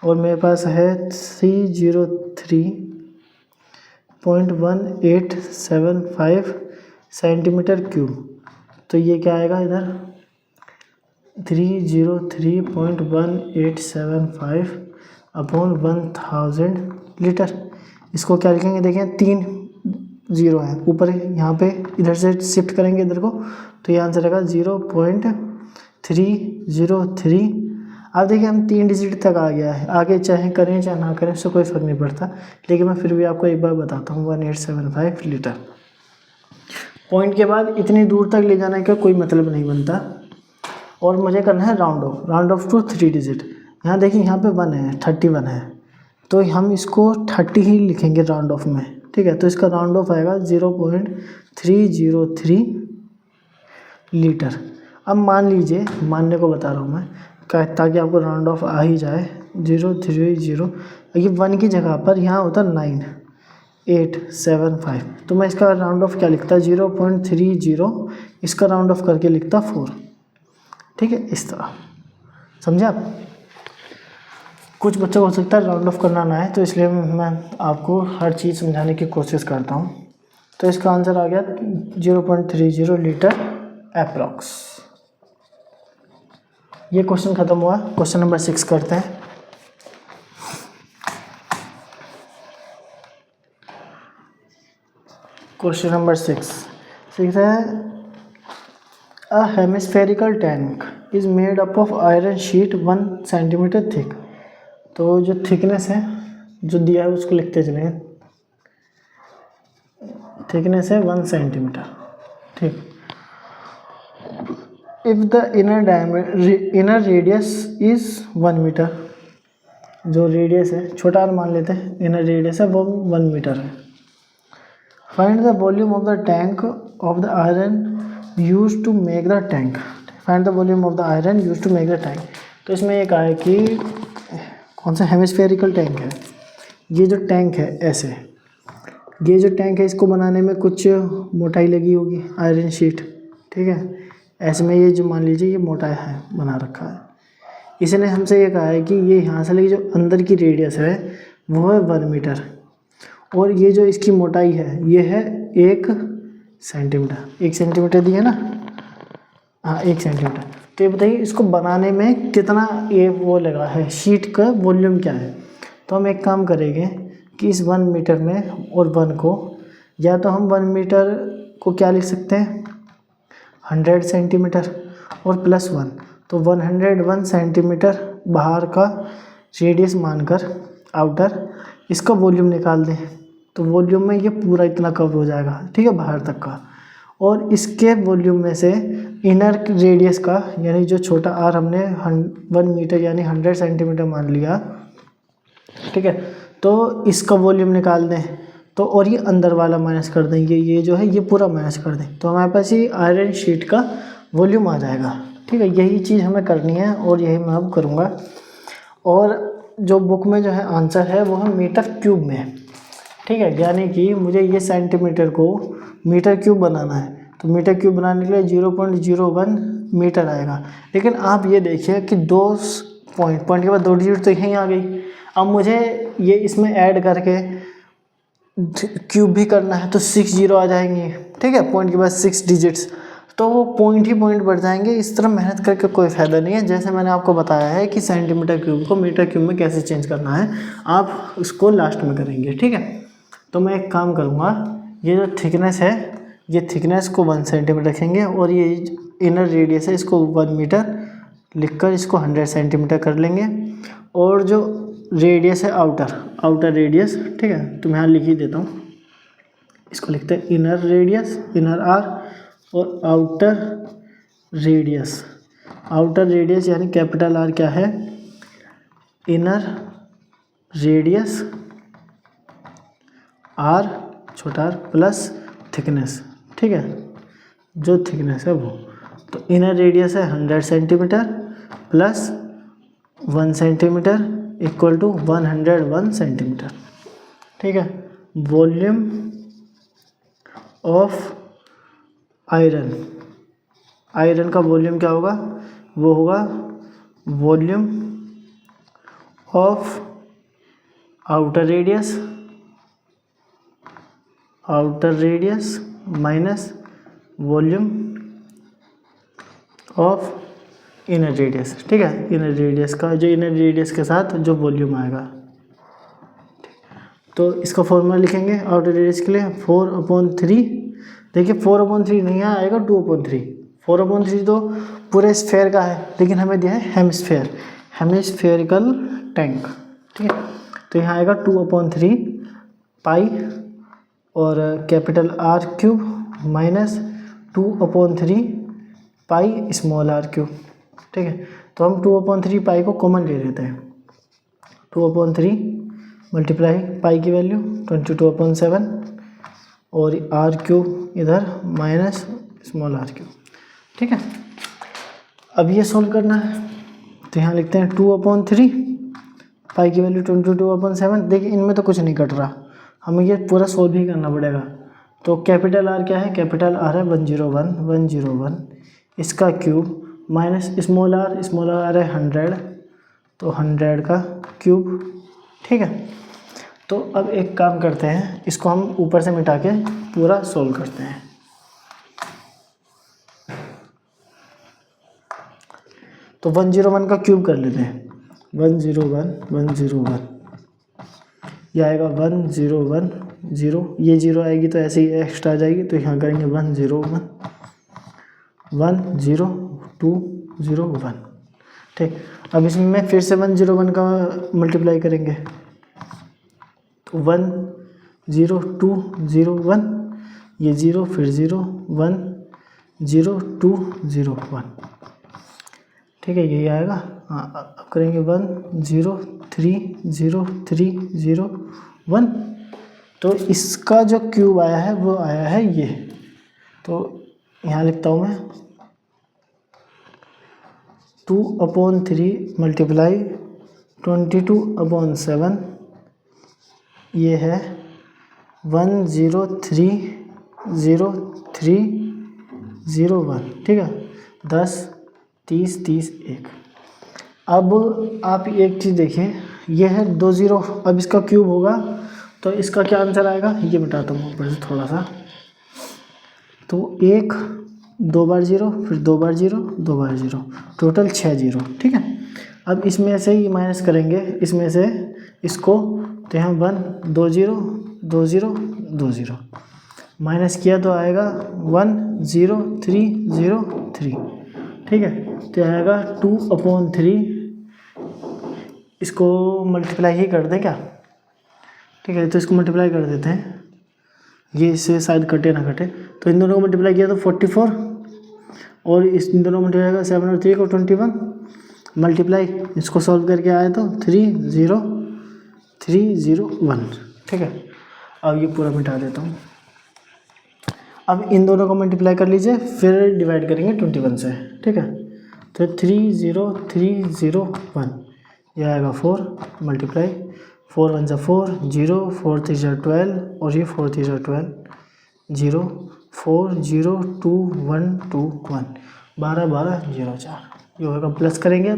और मेरे पास है 303.1875 सेंटीमीटर क्यूब, तो ये क्या आएगा इधर 303.1875/1000 लीटर। इसको क्या लिखेंगे, देखें 3 0 है ऊपर, यहाँ पे इधर से शिफ्ट करेंगे इधर को, तो ये आंसर आएगा 0.303। अब देखिए हम 3 डिजिट तक आ गया है, आगे चाहे करें चाहे ना करें उससे कोई फ़र्क नहीं पड़ता, लेकिन मैं फिर भी आपको एक बार बताता हूँ 1875 लीटर। पॉइंट के बाद इतनी दूर तक ले जाने का कोई मतलब नहीं बनता, और मुझे करना है राउंड ऑफ टू 3 डिजिट। यहाँ देखिए यहाँ पे 1 है 31 है, तो हम इसको 30 ही लिखेंगे राउंड ऑफ में। ठीक है, तो इसका राउंड ऑफ आएगा 0.303 लीटर। अब मान लीजिए, मानने को बता रहा हूँ मैं ताकि आपको राउंड ऑफ आ ही जाए 030, ये 1 की जगह पर यहाँ होता 9875, तो मैं इसका राउंड ऑफ क्या लिखता 0.30, इसका राउंड ऑफ करके लिखता 4। ठीक है, इस तरह समझे आप। कुछ बच्चों को हो सकता है राउंड ऑफ करना ना है, तो इसलिए मैं आपको हर चीज़ समझाने की कोशिश करता हूँ। तो इसका आंसर आ गया 0.30 लीटर अप्रॉक्स। ये क्वेश्चन ख़त्म हुआ। क्वेश्चन नंबर 6 करते हैं। क्वेश्चन नंबर 6 है a hemispherical tank is made up of iron sheet 1 centimetre thick. तो जो थिकनेस है जो दिया है उसको लिखते चलें, थिकनेस है 1 सेंटीमीटर। ठीक, if the inner radius is 1 metre, जो रेडियस है छोटा मान लेते हैं, इनर रेडियस है वो 1 मीटर है। Find the volume of the tank of the iron use to make the tank. Find the volume of the iron use to make the tank. तो इसमें एक आया कि कौन सा हेमिस्फेरिकल टैंक है, ये जो टैंक है ऐसे, ये जो टैंक है इसको बनाने में कुछ मोटाई लगी होगी आयरन शीट। ठीक है, ऐसे में ये जो मान लीजिए ये मोटा है बना रखा है, इसने हमसे ये कहा है कि ये यहाँ से लेके जो अंदर की रेडियस है वो है 1 मीटर, और ये जो इसकी मोटाई है ये है 1 सेंटीमीटर। 1 सेंटीमीटर दी है ना, हाँ 1 सेंटीमीटर। तो ये बताइए इसको बनाने में कितना ये वो लगा है, शीट का वॉल्यूम क्या है। तो हम एक काम करेंगे, कि इस 1 मीटर में और 1 को, या तो हम 1 मीटर को क्या लिख सकते हैं 100 सेंटीमीटर और प्लस 1, तो 101 सेंटीमीटर बाहर का रेडियस मानकर आउटर, इसका वॉल्यूम निकाल दें तो वॉल्यूम में ये पूरा इतना कवर हो जाएगा, ठीक है, बाहर तक का। और इसके वॉल्यूम में से इनर रेडियस का, यानी जो छोटा आर हमने 1 मीटर यानी 100 सेंटीमीटर मान लिया, ठीक है, तो इसका वॉल्यूम निकाल दें तो, और ये अंदर वाला माइनस कर दें, ये जो है ये पूरा माइनस कर दें, तो हमारे पास ये आयरन शीट का वॉल्यूम आ जाएगा, ठीक है। यही चीज़ हमें करनी है और यही मैं अब करूँगा। और जो बुक में जो है आंसर है वो है मीटर क्यूब में, ठीक है, यानी कि मुझे ये सेंटीमीटर को मीटर क्यूब बनाना है, तो मीटर क्यूब बनाने के लिए 0.01 मीटर आएगा। लेकिन आप ये देखिए कि 2 पॉइंट के बाद 2 डिजिट तो यहीं आ गई। अब मुझे ये इसमें ऐड करके क्यूब भी करना है तो 6 जीरो आ जाएंगे, ठीक है, पॉइंट के बाद 6 डिजिट्स, तो वो पॉइंट ही पॉइंट बढ़ जाएंगे। इस तरह मेहनत करके कोई फ़ायदा नहीं है। जैसे मैंने आपको बताया है कि सेंटीमीटर क्यूब को मीटर क्यूब में कैसे चेंज करना है, आप उसको लास्ट में करेंगे, ठीक है। तो मैं एक काम करूँगा, ये जो थिकनेस है, ये थिकनेस को 1 सेंटीमीटर रखेंगे और ये इनर रेडियस है इसको 1 मीटर लिखकर इसको 100 सेंटीमीटर कर लेंगे। और जो रेडियस है आउटर रेडियस, ठीक है, तो मैं यहाँ लिख ही देता हूँ, इसको लिखते हैं इनर रेडियस, इनर आर, और आउटर रेडियस यानी कैपिटल आर क्या है, इनर रेडियस आर छोटा आर प्लस थिकनेस, ठीक है, जो थिकनेस है वो, तो इनर रेडियस है 100 centimetre plus 1 centimetre equal to 101 centimetre, ठीक है। वॉल्यूम ऑफ आयरन का वॉल्यूम क्या होगा, वो होगा volume of outer radius minus volume of inner radius, ठीक है, इनर रेडियस का, जो इनर रेडियस के साथ जो वॉल्यूम आएगा। तो इसका फॉर्मूला लिखेंगे आउटर रेडियस के लिए 4/3। देखिए 4/3 नहीं आएगा, 2/3। 4/3 तो पूरे स्फेयर का है, लेकिन हमें दिया है हेमिस्फेरिकल टैंक, ठीक है, तो यहाँ आएगा 2/3 पाई और capital r cube minus 2/3 pi small r cube, ठीक है। तो हम 2/3 पाई को कॉमन ले लेते हैं, 2/3 मल्टीप्लाई पाई की वैल्यू 22/7 और आर क्यूब इधर माइनस स्मॉल आर क्यूब, ठीक है। अब ये सोल्व करना है, तो यहाँ लिखते हैं 2/3 पाई की वैल्यू 22/7। देखिए इनमें तो कुछ नहीं कट रहा, हमें ये पूरा सोल्व ही करना पड़ेगा। तो कैपिटल आर क्या है, कैपिटल आर है 101, इसका क्यूब माइनस स्मॉल आर है 100, तो 100 का क्यूब, ठीक है। तो अब एक काम करते हैं, इसको हम ऊपर से मिटा के पूरा सोल्व करते हैं। तो 101 का क्यूब कर लेते हैं, 101 यह आएगा 1010, ये 0 आएगी तो ऐसे ही एक्स्ट्रा आ जाएगी, तो यहाँ करेंगे 101 10201, ठीक। अब इसमें फिर से 101 का मल्टीप्लाई करेंगे, तो 10201, ये 0 फिर 0 1 0201, ठीक है, यही आएगा। हाँ अब करेंगे 1030301, तो इसका जो क्यूब आया है वो आया है ये, तो यहाँ लिखता हूँ मैं 2/3 मल्टीप्लाई 22/7, ये है 1030301, ठीक है, 10 30 30 1। अब आप एक चीज़ देखिए, ये है 20, अब इसका क्यूब होगा तो इसका क्या आंसर आएगा, ये मिटाता हूँ ऊपर से थोड़ा सा, तो 1 2 बार 0 फिर 2 बार 0 2 बार 0, टोटल 6 0, ठीक है। अब इसमें से ही माइनस करेंगे, इसमें से इसको तो यहाँ 1 2 0 2 0 2 0 माइनस किया तो आएगा 1 0 3 0 3। ठीक है, तो आएगा 2/3। इसको मल्टीप्लाई ही कर दें क्या? ठीक है, तो इसको मल्टीप्लाई कर देते हैं, ये इससे शायद कटे ना कटे। तो इन दोनों को मल्टीप्लाई किया तो 44, और इन दोनों को मल्टीप्लाई किया 7 और 3 को 21 मल्टीप्लाई, इसको सॉल्व करके आए तो 3 0 3 0 1। ठीक है, अब ये पूरा मिटा देता हूँ। अब इन दोनों को मल्टीप्लाई कर लीजिए, फिर डिवाइड करेंगे 21 से। ठीक है, तो 3 0 3 0 1, यह आएगा 4 मल्टीप्लाई 4 1 जा 4 0 4 3 जा 12, और ये 4 3 जा 12 0 4 0 2 1 2 1 12 12 0 4, ये होगा। प्लस करेंगे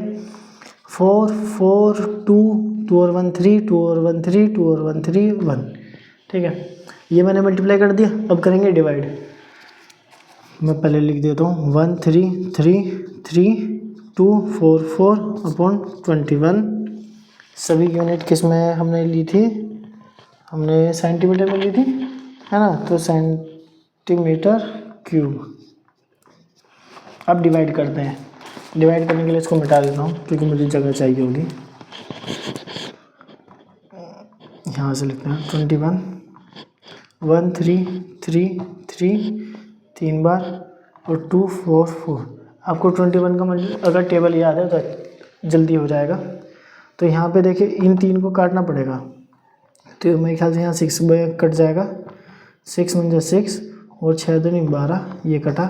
4 4 2 2 और 1 3 2 और 1 3 2 और 1 3 1। ठीक है, ये मैंने मल्टीप्लाई कर दिया। अब करेंगे डिवाइड। मैं पहले लिख देता हूँ 1 3 3 3 2 4 4/21। सभी यूनिट किस में हमने ली थी? हमने सेंटीमीटर में ली थी, है ना? तो सेंटीमीटर क्यूब। अब डिवाइड करते हैं। डिवाइड करने के लिए इसको मिटा देता हूँ क्योंकि मुझे जगह चाहिए होगी। यहाँ से लिखते हैं 21 1 3 3 3 3 बार और 2 4 4। आपको 21 का अगर टेबल याद है तो जल्दी हो जाएगा। तो यहाँ पे देखिए इन 3 को काटना पड़ेगा, तो मेरे ख्याल से यहाँ 6 कट जाएगा। 6 1 6 और 6 2 12, ये कटा।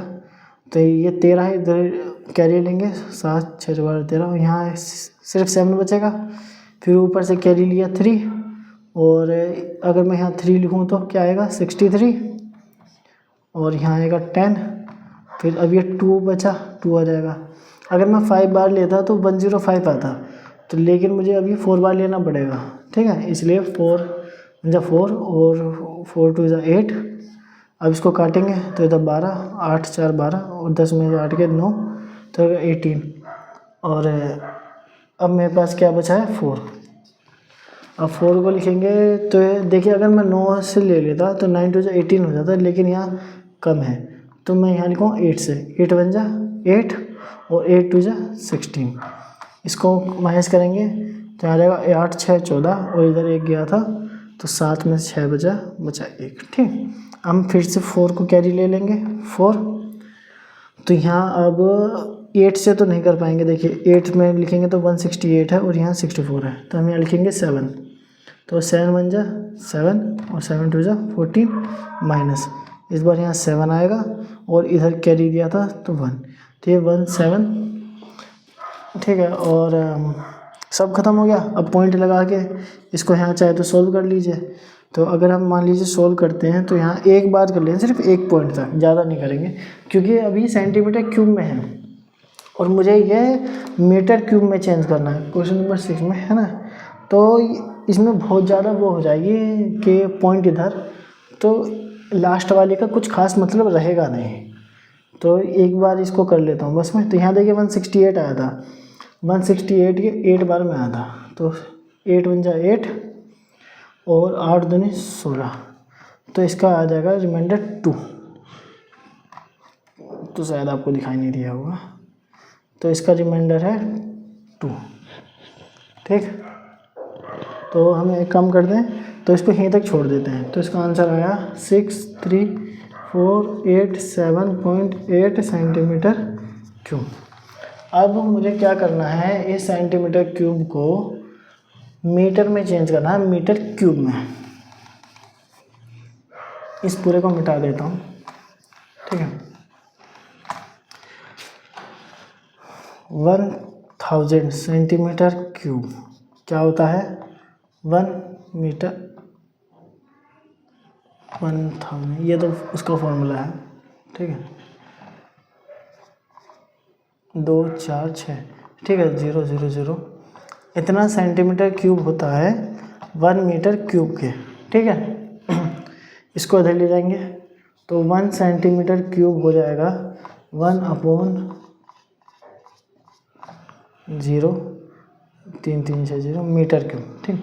तो ये 13 है, इधर कैरी लेंगे 7 6 12 13, और यहाँ सिर्फ 7 बचेगा। फिर ऊपर से कैरी लिया 3, और अगर मैं यहाँ 3 लिखूँ तो क्या आएगा 63, और यहाँ आएगा 10। फिर अब ये 2 बचा, 2 आ जाएगा। अगर मैं 5 बार लेता तो 105 आता, तो लेकिन मुझे अभी 4 बार लेना पड़ेगा। ठीक है, इसलिए 4 जा 4 और 4 2 जा 8। अब इसको काटेंगे तो इधर 12 8 4 12, और 10 में 8 के 9, तो 18। और अब मेरे पास क्या बचा है 4। अब 4 को लिखेंगे तो देखिए अगर मैं 9 से ले लेता तो 9 2 जा 18 हो जाता, लेकिन यहाँ कम है तो मैं यहाँ लिखूँ 8 से। 8 1 जा 8 और 8 2 जा 16। इसको माइनस करेंगे तो आ जाएगा 8 6 14, और इधर 1 गया था तो 7 में 6 बचा 1। ठीक, हम फिर से 4 को कैरी ले लेंगे 4। तो यहाँ अब 8 से तो नहीं कर पाएंगे। देखिए 8 में लिखेंगे तो 168 है और यहाँ 64 है, तो हम यहाँ लिखेंगे 7। तो 7 1 जा 7 और 7 2 जा 14 माइनस, इस बार यहाँ 7 आएगा और इधर कैरी दिया था तो 1, तो ये 1 7। ठीक है, और सब खत्म हो गया। अब पॉइंट लगा के इसको यहाँ चाहे तो सोल्व कर लीजिए। तो अगर हम मान लीजिए सोल्व करते हैं तो यहाँ एक बार कर लें, सिर्फ एक पॉइंट तक, ज़्यादा नहीं करेंगे क्योंकि अभी सेंटीमीटर क्यूब में है और मुझे ये मीटर क्यूब में चेंज करना है क्वेश्चन नंबर 6 में, है ना। तो इसमें बहुत ज़्यादा वो हो जाएगी कि पॉइंट इधर, तो लास्ट वाले का कुछ खास मतलब रहेगा नहीं। तो एक बार इसको कर लेता हूँ बस मैं। तो यहाँ देखिए 168 आया था, 168 के 8 बार में आया था, तो 8 1 जा 8 और 8 दूनी 16, तो इसका आ जाएगा रिमाइंडर 2। तो शायद आपको दिखाई नहीं दिया होगा, तो इसका रिमाइंडर है 2। ठीक, तो हम एक काम कर दें, तो इसको यहीं तक छोड़ देते हैं। तो इसका आंसर आया 6347.8 सेंटीमीटर क्यूब। अब मुझे क्या करना है, इस सेंटीमीटर क्यूब को मीटर में चेंज करना है, मीटर क्यूब में। इस पूरे को मिटा देता हूँ। ठीक है, 1000 सेंटीमीटर क्यूब क्या होता है, 1 मीटर 1000, ये तो उसका फॉर्मूला है। ठीक है, 2 4 6, ठीक है, 0 0 0, इतना सेंटीमीटर क्यूब होता है 1 मीटर क्यूब के। ठीक है, इसको इधर ले जाएंगे तो 1 सेंटीमीटर क्यूब हो जाएगा 1/0 3360 मीटर क्यूब। ठीक,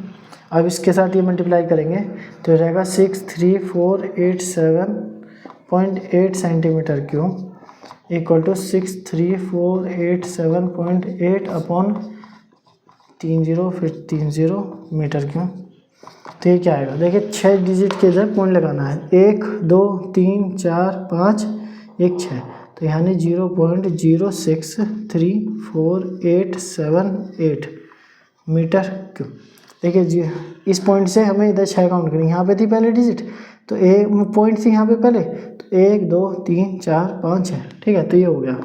अब इसके साथ ये मल्टीप्लाई करेंगे तो रहेगा 63487.8 centimetre cube equal to 63487.8 upon 30 फिर 30 मीटर क्यूब। तो ये क्या आएगा, देखिए 6 डिजिट के इधर पॉइंट लगाना है, 1 2 3 4 5 1 6, तो यानी 0.0634878 मीटर क्यूब। देखिए जी, इस पॉइंट से हमें इधर 6 काउंट करेंगे, यहाँ पे थी पहले डिजिट तो एक पॉइंट थी यहाँ पे पहले, तो 1 2 3 4 5 6। ठीक है, तो ये हो गया।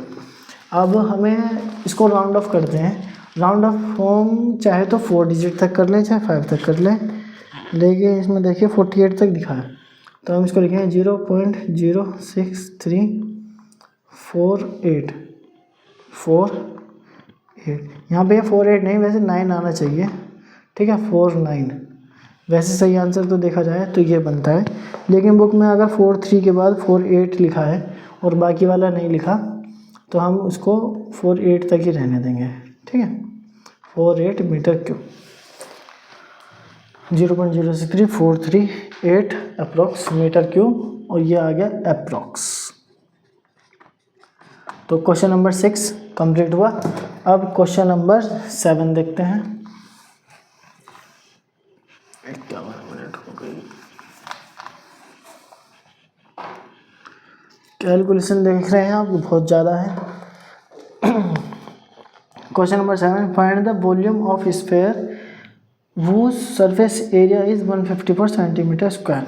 अब हमें इसको राउंड ऑफ करते हैं। राउंड ऑफ फॉर्म चाहे तो 4 डिजिट तक कर लें चाहे 5 तक कर लें, लेकिन इसमें देखिए 48 तक दिखा है, तो हम इसको लिखेंगे 0.06348 यहाँ पे 48 नहीं, वैसे 9 आना चाहिए। ठीक है, 49 वैसे सही आंसर तो देखा जाए तो ये बनता है, लेकिन बुक में अगर 43 के बाद 48 लिखा है और बाकी वाला नहीं लिखा तो हम उसको 48 तक ही रहने देंगे। ठीक है, 48 metre cube, 0.06348 approx metre cube, और ये आ गया अप्रॉक्स। तो क्वेश्चन नंबर 6 कंप्लीट हुआ। अब क्वेश्चन नंबर 7 देखते हैं। 51 मिनट हो गई। कैलकुलेशन देख रहे हैं आप, बहुत ज़्यादा है। Question number 7, find the volume of sphere whose surface area is 154 centimetre square.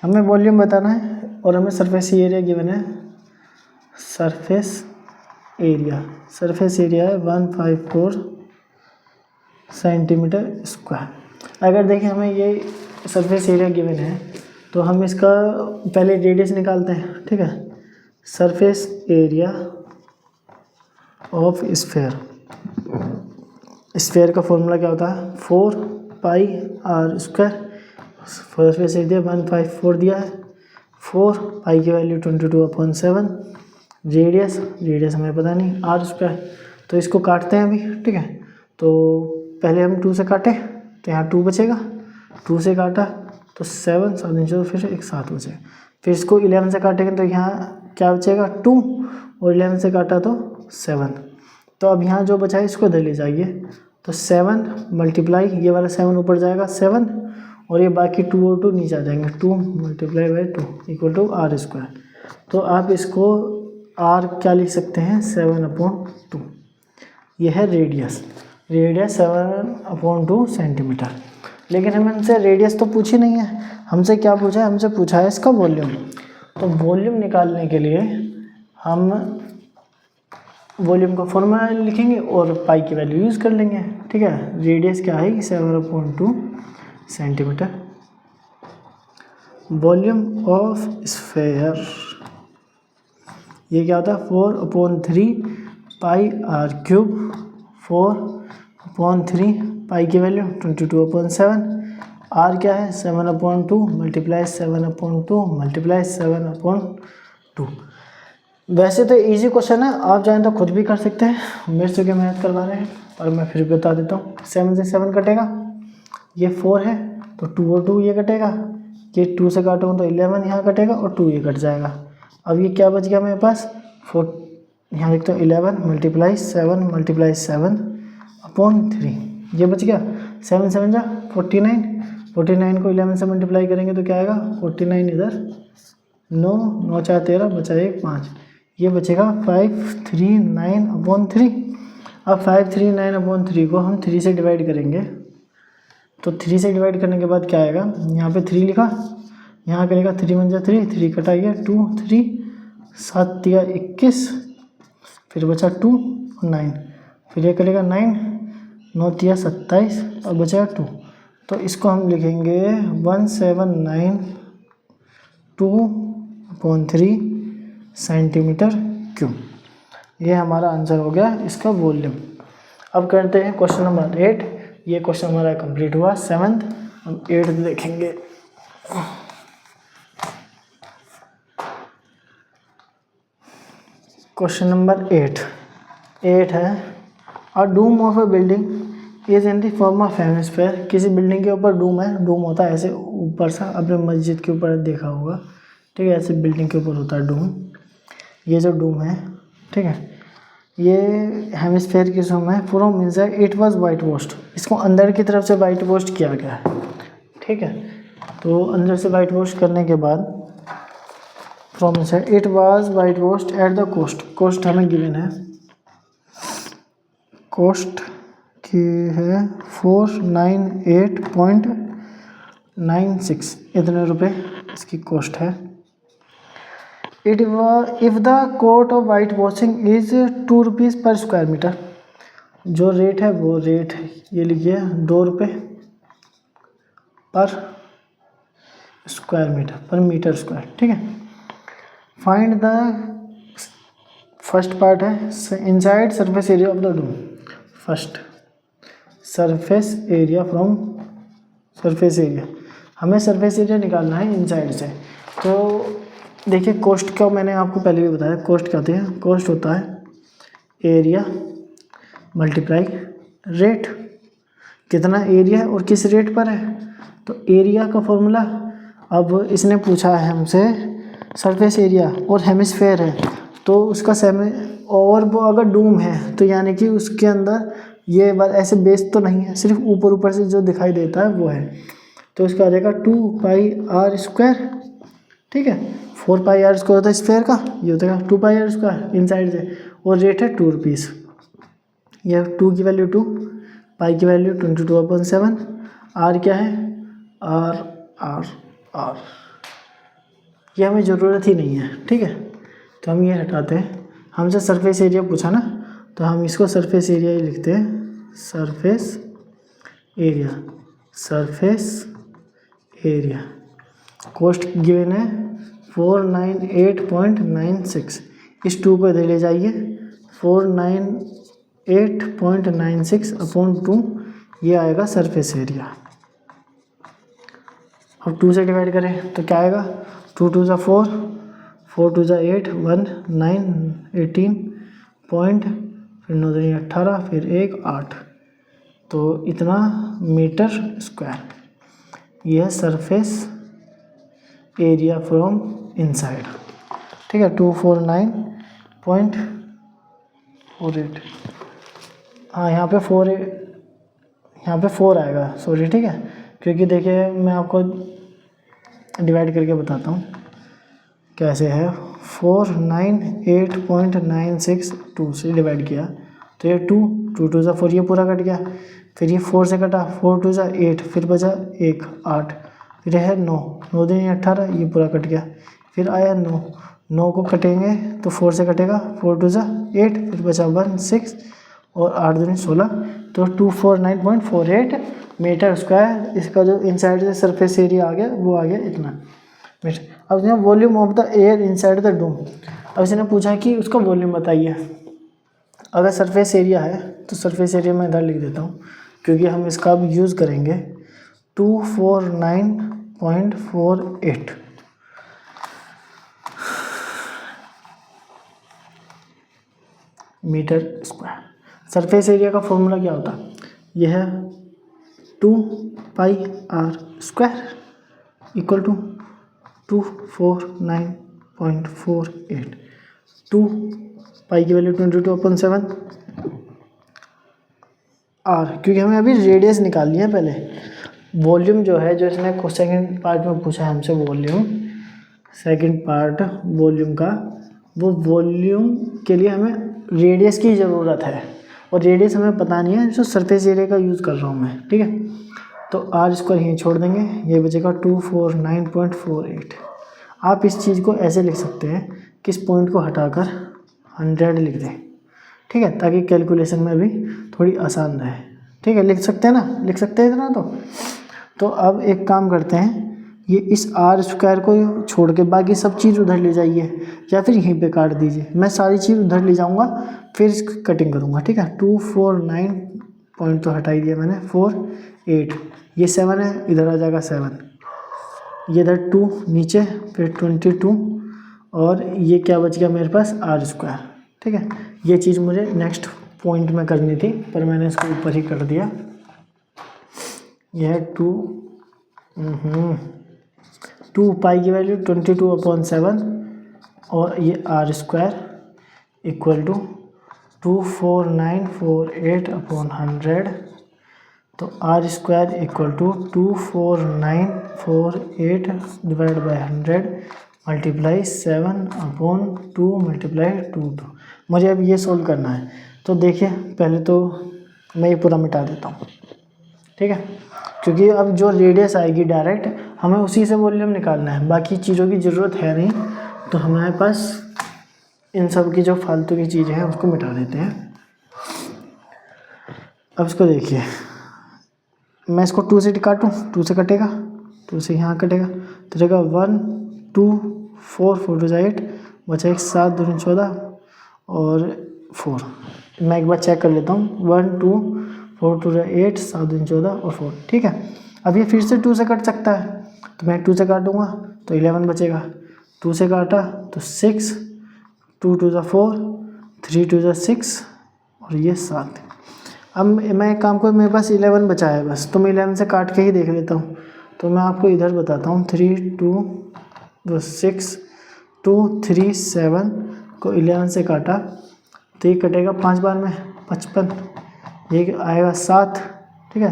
हमें वॉल्यूम बताना है और हमें सरफेस एरिया गिवन है। सरफेस एरिया है 154 सेंटीमीटर स्क्वायर। अगर देखें हमें ये सरफेस एरिया गिवन है तो हम इसका पहले रेडियस निकालते हैं। ठीक है, सरफेस एरिया ऑफ स्फीयर का फॉर्मूला क्या होता है, 4πr स्क्वायर। सरफेस एरिया 154 दिया है, 4 पाई की वैल्यू 22/7, रेडियस हमें पता नहीं, r स्क्वायर। तो इसको काटते हैं अभी। ठीक है, तो पहले हम 2 से काटे तो यहाँ 2 बचेगा, 2 से काटा तो 7 7 फिर एक 7 बचेगा। फिर इसको 11 से काटेंगे तो यहाँ क्या बचेगा 2, और 11 से काटा तो 7। तो अब यहाँ जो बचा है इसको इधर ले जाइए, तो 7 मल्टीप्लाई, ये वाला 7 ऊपर जाएगा 7, और ये बाकी 2 और 2 नीचे आ जाएंगे, 2 multiply by 2 equal to r square. तो आप इसको r क्या लिख सकते हैं, 7/2। ये है रेडियस 7/2 सेंटीमीटर। लेकिन हमें हमसे रेडियस तो पूछी नहीं है, हमसे क्या पूछा है, हमसे पूछा है इसका वॉल्यूम। तो वॉल्यूम निकालने के लिए हम वॉल्यूम का फॉर्मूला लिखेंगे और पाई की वैल्यू यूज़ कर लेंगे। ठीक है, रेडियस क्या है 7/2 सेंटीमीटर। वॉल्यूम ऑफ स्फीयर ये क्या होता है, 4/3 पाई r³, 4/3 पाई की वैल्यू 22/7, r क्या है 7/2 मल्टीप्लाई 7/2 मल्टीप्लाई 7/2। वैसे तो इजी क्वेश्चन है, आप चाहें तो खुद भी कर सकते हैं, मेरे से क्या मेहनत करवा रहे हैं, और मैं फिर बता देता हूँ। 7 से 7 कटेगा, ये 4 है तो 2 और 2 ये कटेगा, ये 2 से काटूँगा तो 11 यहाँ कटेगा और 2 ये कट जाएगा। अब ये क्या बच गया मेरे पास 4, यहाँ लिखता हूँ 11 मल्टीप्लाई 7/3 ये बच गया। 7 7 जा 49, 49 को 11 से मल्टीप्लाई करेंगे तो क्या आएगा 49, इधर 9 9 4 13 बचा 1 5, ये बचेगा 539/3। अब 539/3 को हम 3 से डिवाइड करेंगे, तो 3 से डिवाइड करने के बाद क्या आएगा, यहाँ पे 3 लिखा, यहाँ करेगा 3 1 जा 3, 3 कटाइए 2 3, 7 या 21, फिर बचा 2 और 9, फिर ये करेगा 9 9 या 27 और बचेगा 2। तो इसको हम लिखेंगे 1792/3 सेंटीमीटर क्यूब। ये हमारा आंसर हो गया इसका वॉल्यूम। अब करते हैं क्वेश्चन नंबर 8। ये क्वेश्चन हमारा कंप्लीट हुआ 7th। हम 8th देखेंगे। क्वेश्चन नंबर 8 है, a dome of a building is in the form of hemisphere. किसी बिल्डिंग के ऊपर डूम है, डूम होता है ऐसे ऊपर सा, आपने मस्जिद के ऊपर देखा होगा, ठीक है, ऐसे बिल्डिंग के ऊपर होता है डूम। ये जो डूम है, ठीक है, ये हेमिस्फेयर की फॉर्म है। From inside it was white washed, इसको अंदर की तरफ से वाइट वॉश्ड किया गया है, ठीक है। तो अंदर से वाइट वॉश करने के बाद from inside it was white washed at the cost. Cost हमें गिवन है, कोस्ट की है 498.96, इतने रुपए इसकी कोस्ट है। It if the cost of white washing is 2 rupees per square metre, जो रेट है वो रेट ये लिखिए 2 रुपये per square metre, per metre square, ठीक है। फाइंड द फर्स्ट पार्ट है inside surface area of the dome. First surface area from surface area, हमें सरफेस एरिया निकालना है इनसाइड से। तो देखिए कोस्ट का मैंने आपको पहले भी बताया, कोस्ट कहते हैं, कोस्ट होता है एरिया मल्टीप्लाई रेट, कितना एरिया है और किस रेट पर है। तो एरिया का फॉर्मूला, अब इसने पूछा है हमसे सरफेस एरिया और हेमिस्फेयर है, तो उसका और वो अगर डूम है तो यानी कि उसके अंदर ये बार ऐसे बेस तो नहीं है, सिर्फ ऊपर ऊपर से जो दिखाई देता है वो है। तो इसका आ जाएगा 2πr², ठीक है। 4πr² होता है स्फेयर का, ये होता है 2πr² इनसाइड से, और रेट है 2 रुपीज़। यह 2 की वैल्यू 2, पाई की वैल्यू 22/7, आर क्या है आर आर आर, ये हमें ज़रूरत ही नहीं है, ठीक है। तो हम ये हटाते हैं, हमसे सरफेस एरिया पूछा ना, तो हम इसको सरफेस एरिया ही लिखते हैं, surface area, surface area. Cost given है 498.96, इस 2 को इधर ले जाइए, 498.96/2 ये आएगा सरफेस एरिया। अब 2 से डिवाइड करें तो क्या आएगा, 2 2 ज़ा 4, 4 2 ज़ा 8, 1 9 18 पॉइंट, फिर 9 दूनी 18, फिर 1 8, तो इतना मीटर स्क्वायर। यह है सरफेस एरिया फ्रॉम इनसाइड, ठीक है। 249.48, हाँ यहाँ पे 4 आएगा, सॉरी, ठीक है, क्योंकि देखिए मैं आपको डिवाइड करके बताता हूँ कैसे है। 498.96 2 से डिवाइड किया तो ये 2 2 2 ज़ा 4, ये पूरा कट गया, फिर ये 4 से कटा, 4 2 ज़ा 8, फिर बचा 1 8, फिर है 9 9 दूनी 18, ये पूरा कट गया, फिर आया 9 9 को कटेंगे तो 4 से कटेगा, 4 2 ज़ा 8, फिर बचा 1 6 और 8 दूनी 16, तो 249.48 मीटर स्क्वायर इसका जो इनसाइड से सरफेस एरिया आ गया वो आ गया इतना मीटर। अब यहाँ volume of the air inside the dome, अब इसने पूछा कि उसका वॉल्यूम बताइए। अगर सरफेस एरिया है तो सरफेस एरिया मैं इधर लिख देता हूँ, क्योंकि हम इसका अब यूज़ करेंगे। 249.48 मीटर स्क्वायर। सरफेस एरिया का फॉर्मूला क्या होता है, यह है 2πr² इक्वल टू 249.48, 2 पाई की वैल्यू 22/7, आर, क्योंकि हमें अभी रेडियस निकालनी है पहले। वॉल्यूम जो है, जो इसने सेकंड पार्ट में पूछा है हमसे वॉल्यूम, सेकंड पार्ट वॉल्यूम का, वो वॉल्यूम के लिए हमें रेडियस की ज़रूरत है, और रेडियस हमें पता नहीं है, जो सरफेस एरिया का यूज़ कर रहा हूँ मैं, ठीक है। तो r² यहीं छोड़ देंगे, ये बचेगा 249.48। आप इस चीज़ को ऐसे लिख सकते हैं कि इस पॉइंट को हटाकर 100 लिख दें, ठीक है, ताकि कैलकुलेशन में भी थोड़ी आसान रहे, ठीक है। लिख सकते हैं ना, लिख सकते हैं इतना। तो अब एक काम करते हैं, ये इस r² को छोड़ के बाकी सब चीज़ उधर ले जाइए, या फिर यहीं पे काट दीजिए। मैं सारी चीज़ उधर ले जाऊंगा, फिर इसकी कटिंग करूंगा, ठीक है। 249 पॉइंट तो हटाई दिया मैंने, 4 8, ये 7 है, इधर आ जाएगा 7, ये इधर 2 नीचे, फिर 22, और ये क्या बच गया मेरे पास r², ठीक है। ये चीज़ मुझे नेक्स्ट पॉइंट में करनी थी, पर मैंने इसको ऊपर ही कर दिया। यह है 2 पाई की वैल्यू 22/7 और ये आर स्क्वायर इक्वल टू 24948/100। तो r square equal to 24948 divide by 100 multiply 7/2 multiply 2। मुझे अब ये सोल्व करना है। तो देखिए पहले तो मैं ये पूरा मिटा देता हूँ, ठीक है, क्योंकि अब जो रेडियस आएगी डायरेक्ट हमें उसी से वॉल्यूम निकालना है, बाकी चीज़ों की ज़रूरत है नहीं। तो हमारे पास इन सब की जो फालतू की चीज़ें हैं उसको मिटा देते हैं। अब इसको देखिए, मैं इसको 2 से काटूँ, 2 से कटेगा, 2 से यहाँ कटेगा तो रहेगा 1 2 4 4 2 8 बचा 1 7 2 14 और 4। मैं एक बार चेक कर लेता हूँ, 1 2 4 2 8 7 2 14 और 4, ठीक है। अब ये फिर से 2 से कट सकता है, तो मैं 2 से काटूँगा तो 11 बचेगा। 2 से काटा तो 6 2 2 4 3 2 6 और ये 7। अब मैं एक काम करूँ, मेरे पास 11 बचा है बस, तो मैं 11 से काट के ही देख लेता हूँ। तो मैं आपको इधर बताता हूँ, 3 2 6 2 3 7 को 11 से काटा तो ये कटेगा 5 बार में 55, ये आएगा 7, ठीक है,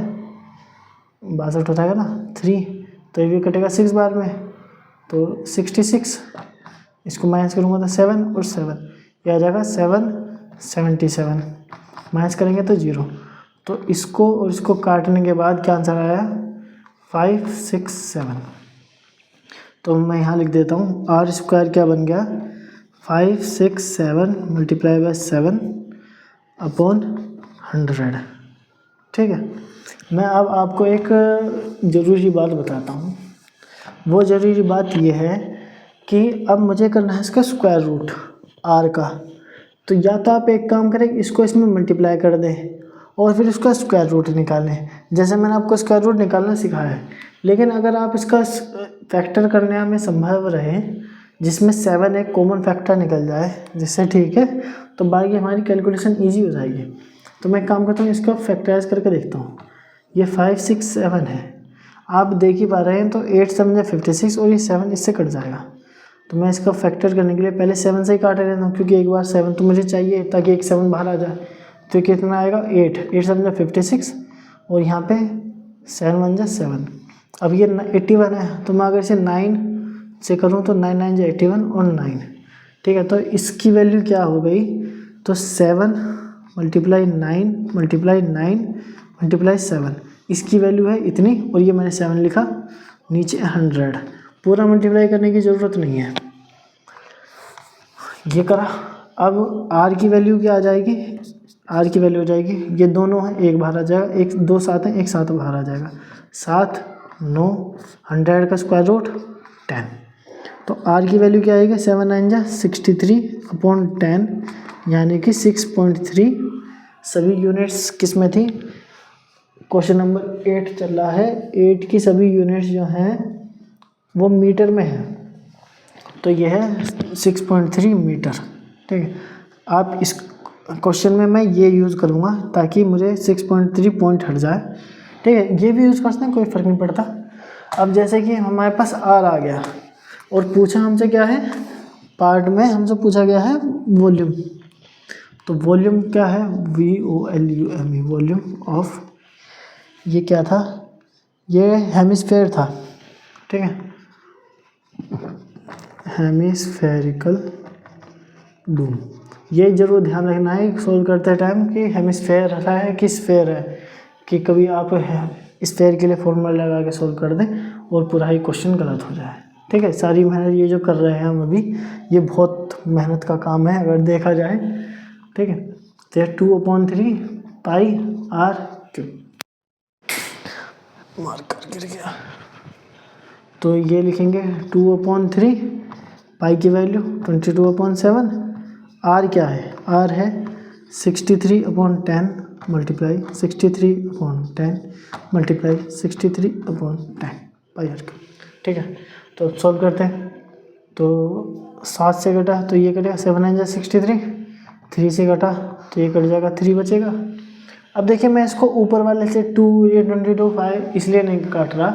62 हो जाएगा ना 3, तो ये भी कटेगा 6 बार में तो 66। इसको माइनस करूँगा तो 7 और 7 ये आ जाएगा 777, माइनस करेंगे तो 0। तो इसको और इसको काटने के बाद क्या आंसर आया 5 6 7। तो मैं यहाँ लिख देता हूँ, आर स्क्वायर क्या बन गया 5 6 7 मल्टीप्लाई बाय 7/100, ठीक है। मैं अब आपको एक ज़रूरी बात बताता हूँ। वो ज़रूरी बात ये है कि अब मुझे करना है इसका स्क्वायर रूट आर का। तो या तो आप एक काम करें, इसको इसमें मल्टीप्लाई कर दें और फिर इसका स्क्वायर रूट निकालें, जैसे मैंने आपको स्क्वायर रूट निकालना सिखाया है। लेकिन अगर आप इसका फैक्टर करने में संभव रहे जिसमें 7 एक कॉमन फैक्टर निकल जाए जिससे, ठीक है, तो बाकी हमारी कैलकुलेशन ईजी हो जाएगी। तो मैं काम करता हूँ, इसका फैक्टराइज करके देखता हूँ। ये 5 6 7 है, आप देख ही पा रहे हैं, तो 8 7 56 और ये 7 इससे कट जाएगा। तो मैं इसका फैक्टर करने के लिए पहले 7 से ही काट लेता हूँ, क्योंकि एक बार 7 तो मुझे चाहिए ताकि एक 7 बाहर आ जाए। तो कितना आएगा 8 7 56 और यहाँ पे 7 1 7। अब ये 81 है, तो मैं अगर इसे 9 से करूँ तो 9 9 81 और 9, ठीक है। तो इसकी वैल्यू क्या हो गई, तो 7 मल्टीप्लाई 9 मल्टीप्लाई 7, इसकी वैल्यू है इतनी, और ये मैंने 7 लिखा, नीचे 100। पूरा मल्टीप्लाई करने की ज़रूरत नहीं है, ये करा। अब आर की वैल्यू क्या आ जाएगी, आर की वैल्यू हो जाएगी, ये दोनों है एक बाहर आ जाएगा, एक 2 7 है, एक 7 बाहर आ जाएगा, 7 9 100 का स्क्वायर रूट 10। तो आर की वैल्यू क्या आएगी 7 9 63/10 यानी कि 6.3। सभी यूनिट्स किस में थी, क्वेश्चन नंबर 8 चल रहा है, 8 की सभी यूनिट्स जो हैं वो मीटर में है, तो ये है 6.3 मीटर, ठीक है। आप इस क्वेश्चन में मैं ये यूज़ करूँगा ताकि मुझे 6.3 पॉइंट हट जाए, ठीक है। ये भी यूज़ कर सकते हैं, कोई फ़र्क नहीं पड़ता। अब जैसे कि हमारे पास आर आ गया और पूछा हमसे क्या है, पार्ट में हमसे पूछा गया है वॉल्यूम। तो वॉल्यूम क्या है, VOLUME, वॉल्यूम ऑफ, ये क्या था, ये हेमिस्फेयर था, ठीक है, हेमिस्फेरिकल डूम। ये जरूर ध्यान रखना है सोल्व करते टाइम कि हेमिस्फेयर है कि स्फेयर है, कि कभी आप स्फेयर के लिए फॉर्मूला लगा के सोल्व कर दें और पूरा ही क्वेश्चन गलत हो जाए, ठीक है। सारी मेहनत ये जो कर रहे हैं हम अभी, ये बहुत मेहनत का काम है अगर देखा जाए, ठीक है। तो 2/3 पाई आर क्यूब, मार्कर गिर गया, तो ये लिखेंगे 2/3 पाई की वैल्यू 22/7। आर क्या है, आर है 63/10 multiply 63/10 multiply 63/10 pi r cube, ठीक है। तो सॉल्व करते हैं। तो 7 से कटा तो ये कटेगा 7 9 63, 3 से कटा तो ये कट जाएगा 3 बचेगा, अब देखिए मैं इसको ऊपर वाले से 2 ये 22 5 इसलिए नहीं काट रहा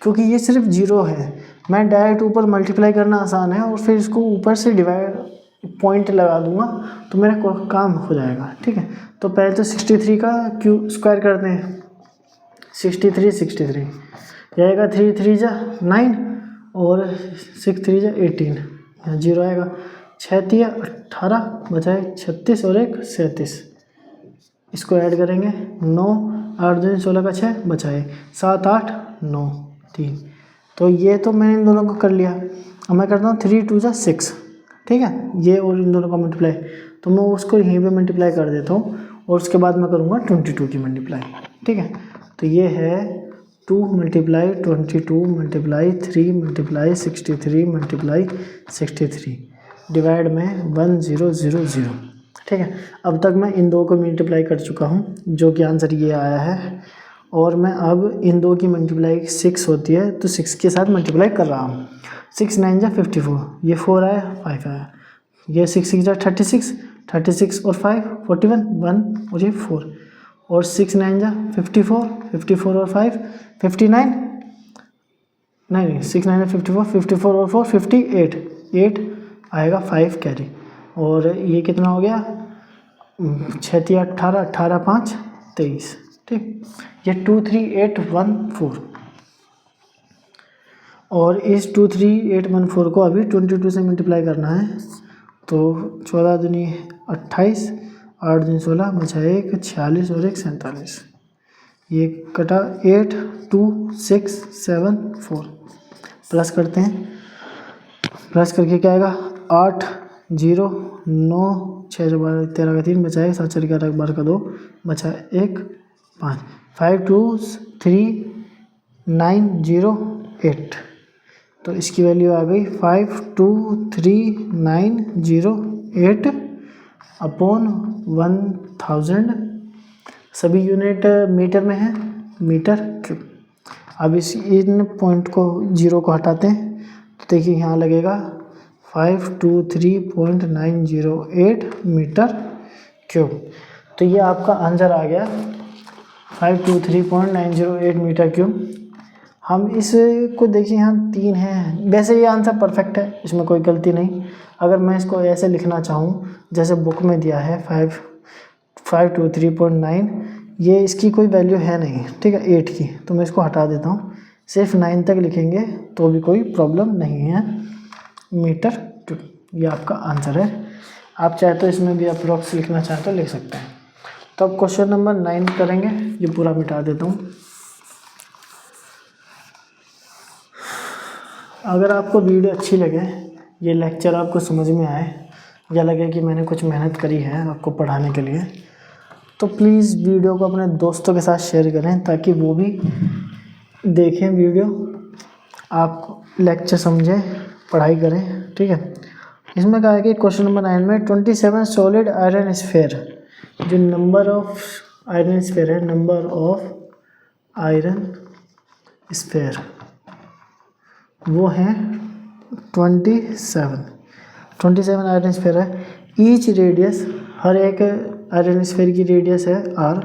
क्योंकि ये सिर्फ 0 है। मैं डायरेक्ट ऊपर मल्टीप्लाई करना आसान है और फिर इसको ऊपर से डिवाइड पॉइंट लगा दूंगा तो मेरा काम हो जाएगा। ठीक है, तो पहले तो 63 का क्यू स्क्वायर करते हैं। 63 जाएगा 3 3 जा 9 और 6 3 जा 18, यहाँ 0 आएगा। 6 3 18 बचाए 36 और 1 37, इसको ऐड करेंगे 9 8 2 16 का 6 बचाए 7 8 9 3। तो ये तो मैंने इन दोनों को कर लिया। अब मैं करता हूँ 3 2 जा 6। ठीक है, ये और इन दोनों का मल्टीप्लाई, तो मैं उसको यहीं पे मल्टीप्लाई कर देता हूँ और उसके बाद मैं करूँगा 22 की मल्टीप्लाई। ठीक है, तो ये है 2 multiply 22 multiply 3 multiply 63 multiply 63 divide में 1 0 0 0। ठीक है, अब तक मैं इन दो को मल्टीप्लाई कर चुका हूँ जो कि आंसर ये आया है। और मैं अब इन दो की मल्टीप्लाई 6 होती है तो 6 के साथ मल्टीप्लाई कर रहा हूँ। 6 9 जा 54, ये 4 आया 5 आया, ये 6 6 जा 36 36 और 5 41 1 और ये 4 और 6 9 जा 54 54 और 5 59 नहीं 6 9 जा 54 54 और 4 58 8 आएगा 5 कैरी। और ये कितना हो गया 6 3 18 18 5 23। ठीक, ये 2 3 8 1 4 और इस 2 3 8 1 4 को अभी 22 से मल्टीप्लाई करना है। तो 14 दूनी 28 8 दूनी 16 बचा 1 46 और 1 47, ये कटा 8 2 6 7 4। प्लस करते हैं, प्लस करके क्या आएगा 8 0 9 6 12 13 का 3 बचा 1 7 4 11 12 का 2 बचा 1 5 5 2 3 9 0 8। तो इसकी वैल्यू आ गई 5 2 3 9 0 8 अपॉन 1000। सभी यूनिट मीटर में है, मीटर क्यूब। अब इस इन पॉइंट को 0 को हटाते हैं तो देखिए यहाँ लगेगा 523.908 मीटर क्यूब। तो ये आपका आंसर आ गया 523.908 मीटर क्यूब। हम इसको देखिए यहाँ 3 है, वैसे ये आंसर परफेक्ट है, इसमें कोई गलती नहीं। अगर मैं इसको ऐसे लिखना चाहूँ जैसे बुक में दिया है 523.9, ये इसकी कोई वैल्यू है नहीं। ठीक है, 8 की, तो मैं इसको हटा देता हूँ, सिर्फ 9 तक लिखेंगे तो भी कोई प्रॉब्लम नहीं है। मीटर क्यूब ये आपका आंसर है। आप चाहे तो इसमें भी अप्रोक्स लिखना चाहें तो लिख सकते हैं। तो अब क्वेश्चन नंबर 9 करेंगे, ये पूरा मिटा देता हूँ। अगर आपको वीडियो अच्छी लगे, ये लेक्चर आपको समझ में आए या लगे कि मैंने कुछ मेहनत करी है आपको पढ़ाने के लिए, तो प्लीज़ वीडियो को अपने दोस्तों के साथ शेयर करें ताकि वो भी देखें वीडियो, आप लेक्चर समझें, पढ़ाई करें। ठीक है, इसमें कहा है कि क्वेश्चन नंबर 9 में 27 सॉलिड आयरन स्फीयर, जो नंबर ऑफ आयरन स्फीयर है, नंबर ऑफ आयरन स्फीयर वो हैं 27 आयरन स्फीयर है। ईच रेडियस, हर एक आयरन स्फीयर की रेडियस है r।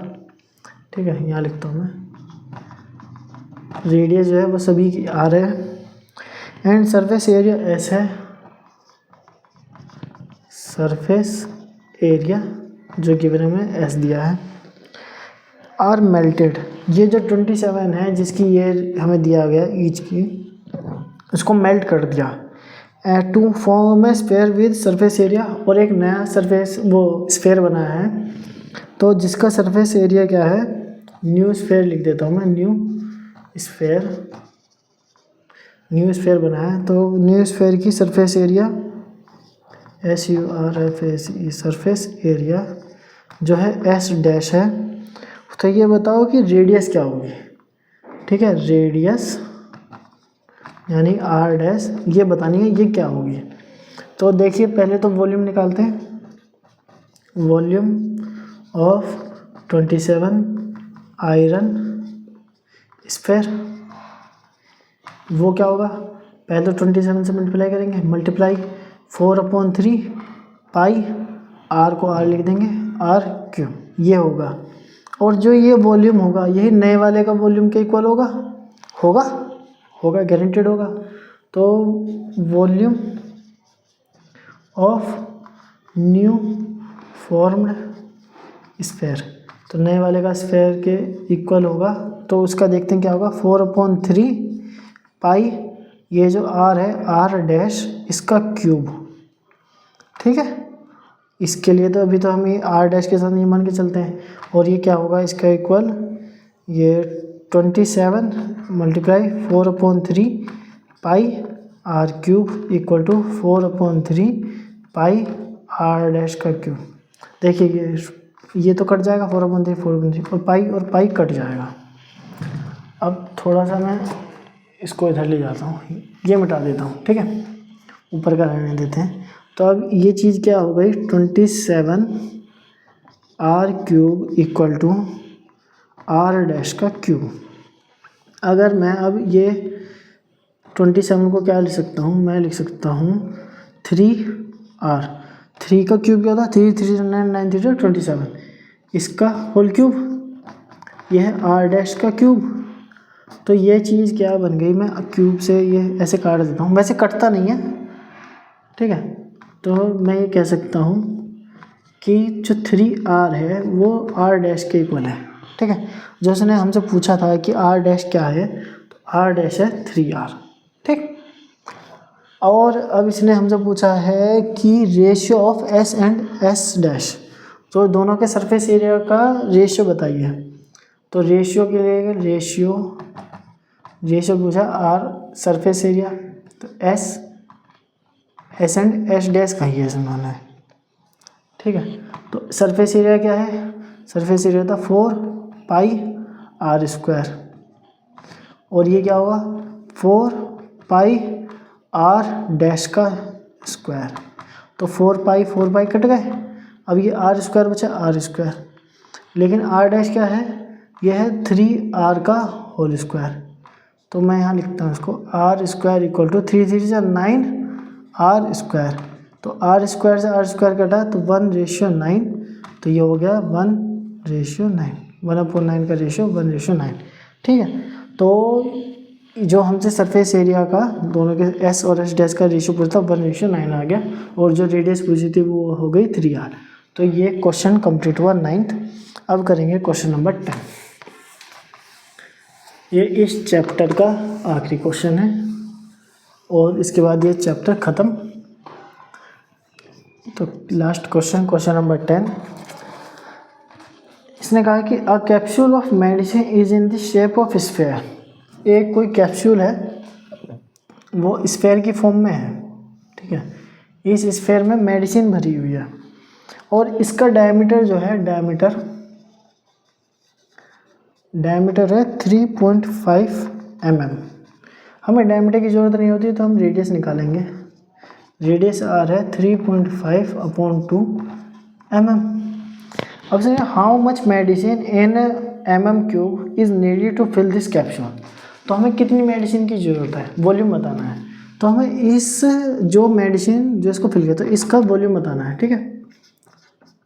ठीक है, यहाँ लिखता हूँ मैं, रेडियस जो है वो सभी की r है। एंड सरफेस एरिया s है, सरफेस एरिया जो गिवन में s दिया है। आर मेल्टेड, ये जो 27 है जिसकी ये हमें दिया गया ईच की, इसको मेल्ट कर दिया to form a sphere with surface area, और एक नया सरफेस वो स्फीयर बना है तो जिसका सरफेस एरिया क्या है, न्यू स्फीयर लिख देता हूँ मैं, न्यू स्फीयर बना है। तो न्यू स्फीयर की surface area SURFACE, surface area जो है S डैश है। तो ये बताओ कि रेडियस क्या होगी। ठीक है, रेडियस यानी R डैश, ये बतानी है ये क्या होगी। तो देखिए पहले तो वॉल्यूम निकालते हैं, वॉल्यूम ऑफ 27 आयरन स्फीयर, वो क्या होगा, पहले तो 27 से मल्टीप्लाई करेंगे, मल्टीप्लाई 4/3 पाई, R को R लिख देंगे, R क्यूब, ये होगा और जो ये वॉल्यूम होगा यही नए वाले का वॉल्यूम के इक्वल होगा, गारंटेड होगा। तो volume of new formed sphere, तो नए वाले का स्फीयर के इक्वल होगा। तो उसका देखते हैं क्या होगा, 4/3 पाई, ये जो r है r डैश इसका क्यूब, ठीक है। इसके लिए तो अभी तो हम ये r डैश के साथ ये मान के चलते हैं, और ये क्या होगा इसका इक्वल, ये 27 multiply 4/3 pi r cube equal to 4/3 pi r dash का क्यूब। देखिए ये तो कट जाएगा 4/3 और पाई कट जाएगा। अब थोड़ा सा मैं इसको इधर ले जाता हूँ, ये मिटा देता हूँ, ठीक है, ऊपर का रहने देते हैं। तो अब ये चीज़ क्या हो गई, 27 r cube equal to r dash का क्यूब। अगर मैं अब ये 27 को क्या लिख सकता हूँ, मैं लिख सकता हूँ 3r, 3 का क्यूब क्या होता है, 3 3 9 9 3 27, इसका होल क्यूब, यह है r डैश का क्यूब। तो ये चीज़ क्या बन गई, मैं क्यूब से ये ऐसे काट देता हूँ, वैसे कटता नहीं है, ठीक है। तो मैं ये कह सकता हूँ कि जो 3r है वो r डैश के इक्वल है, ठीक है। जो उसने हमसे पूछा था कि r डैश क्या है, तो r डैश है 3r, ठीक। और अब इसने हमसे पूछा है कि ratio of s and s dash, तो दोनों के सरफेस एरिया का रेशियो बताइए। तो रेशियो के लिए रेशियो पूछा r सरफेस एरिया, तो s एंड s डैश कही है इन्होंने, ठीक है। तो सरफेस एरिया क्या है, सरफेस एरिया था 4 पाई r स्क्वायर, और ये क्या होगा 4 पाई r डैश का स्क्वायर। तो 4 पाई कट गए, अब ये r स्क्वायर बचा r स्क्वायर, लेकिन r डैश क्या है, यह है 3r का होल स्क्वायर। तो मैं यहाँ लिखता हूँ इसको r स्क्वायर इक्वल टू 3 3 से 9 r स्क्वायर। तो r स्क्वायर से r स्क्वायर कटा तो 1:9, तो ये हो गया 1:9, 1/9 का रेशियो 1:9, ठीक है। तो जो हमसे सरफेस एरिया का दोनों के s और s डैश का रेशियो पूछता 1:9 आ गया, और जो रेडियस पूछी थी वो हो गई 3r। तो ये क्वेश्चन कंप्लीट हुआ 9th। अब करेंगे क्वेश्चन नंबर 10। ये इस चैप्टर का आखिरी क्वेश्चन है और इसके बाद ये चैप्टर ख़त्म। तो लास्ट क्वेश्चन नंबर 10, इसने कहा कि a capsule of medicine is in the shape of sphere. एक कोई कैप्सूल है वो स्फीयर की फॉर्म में है, ठीक है। इस स्फीयर में मेडिसिन भरी हुई है और इसका डायमीटर जो है, डायमीटर है 3.5 mm। हमें डायमीटर की ज़रूरत नहीं होती तो हम रेडियस निकालेंगे। रेडियस r है 3.5/2 mm। अब से how much medicine in mm³ is needed to fill this capsule. तो हमें कितनी मेडिसिन की ज़रूरत है, वॉल्यूम बताना है। तो हमें इस जो मेडिसिन जो इसको फिल किया तो इसका वॉल्यूम बताना है, ठीक है।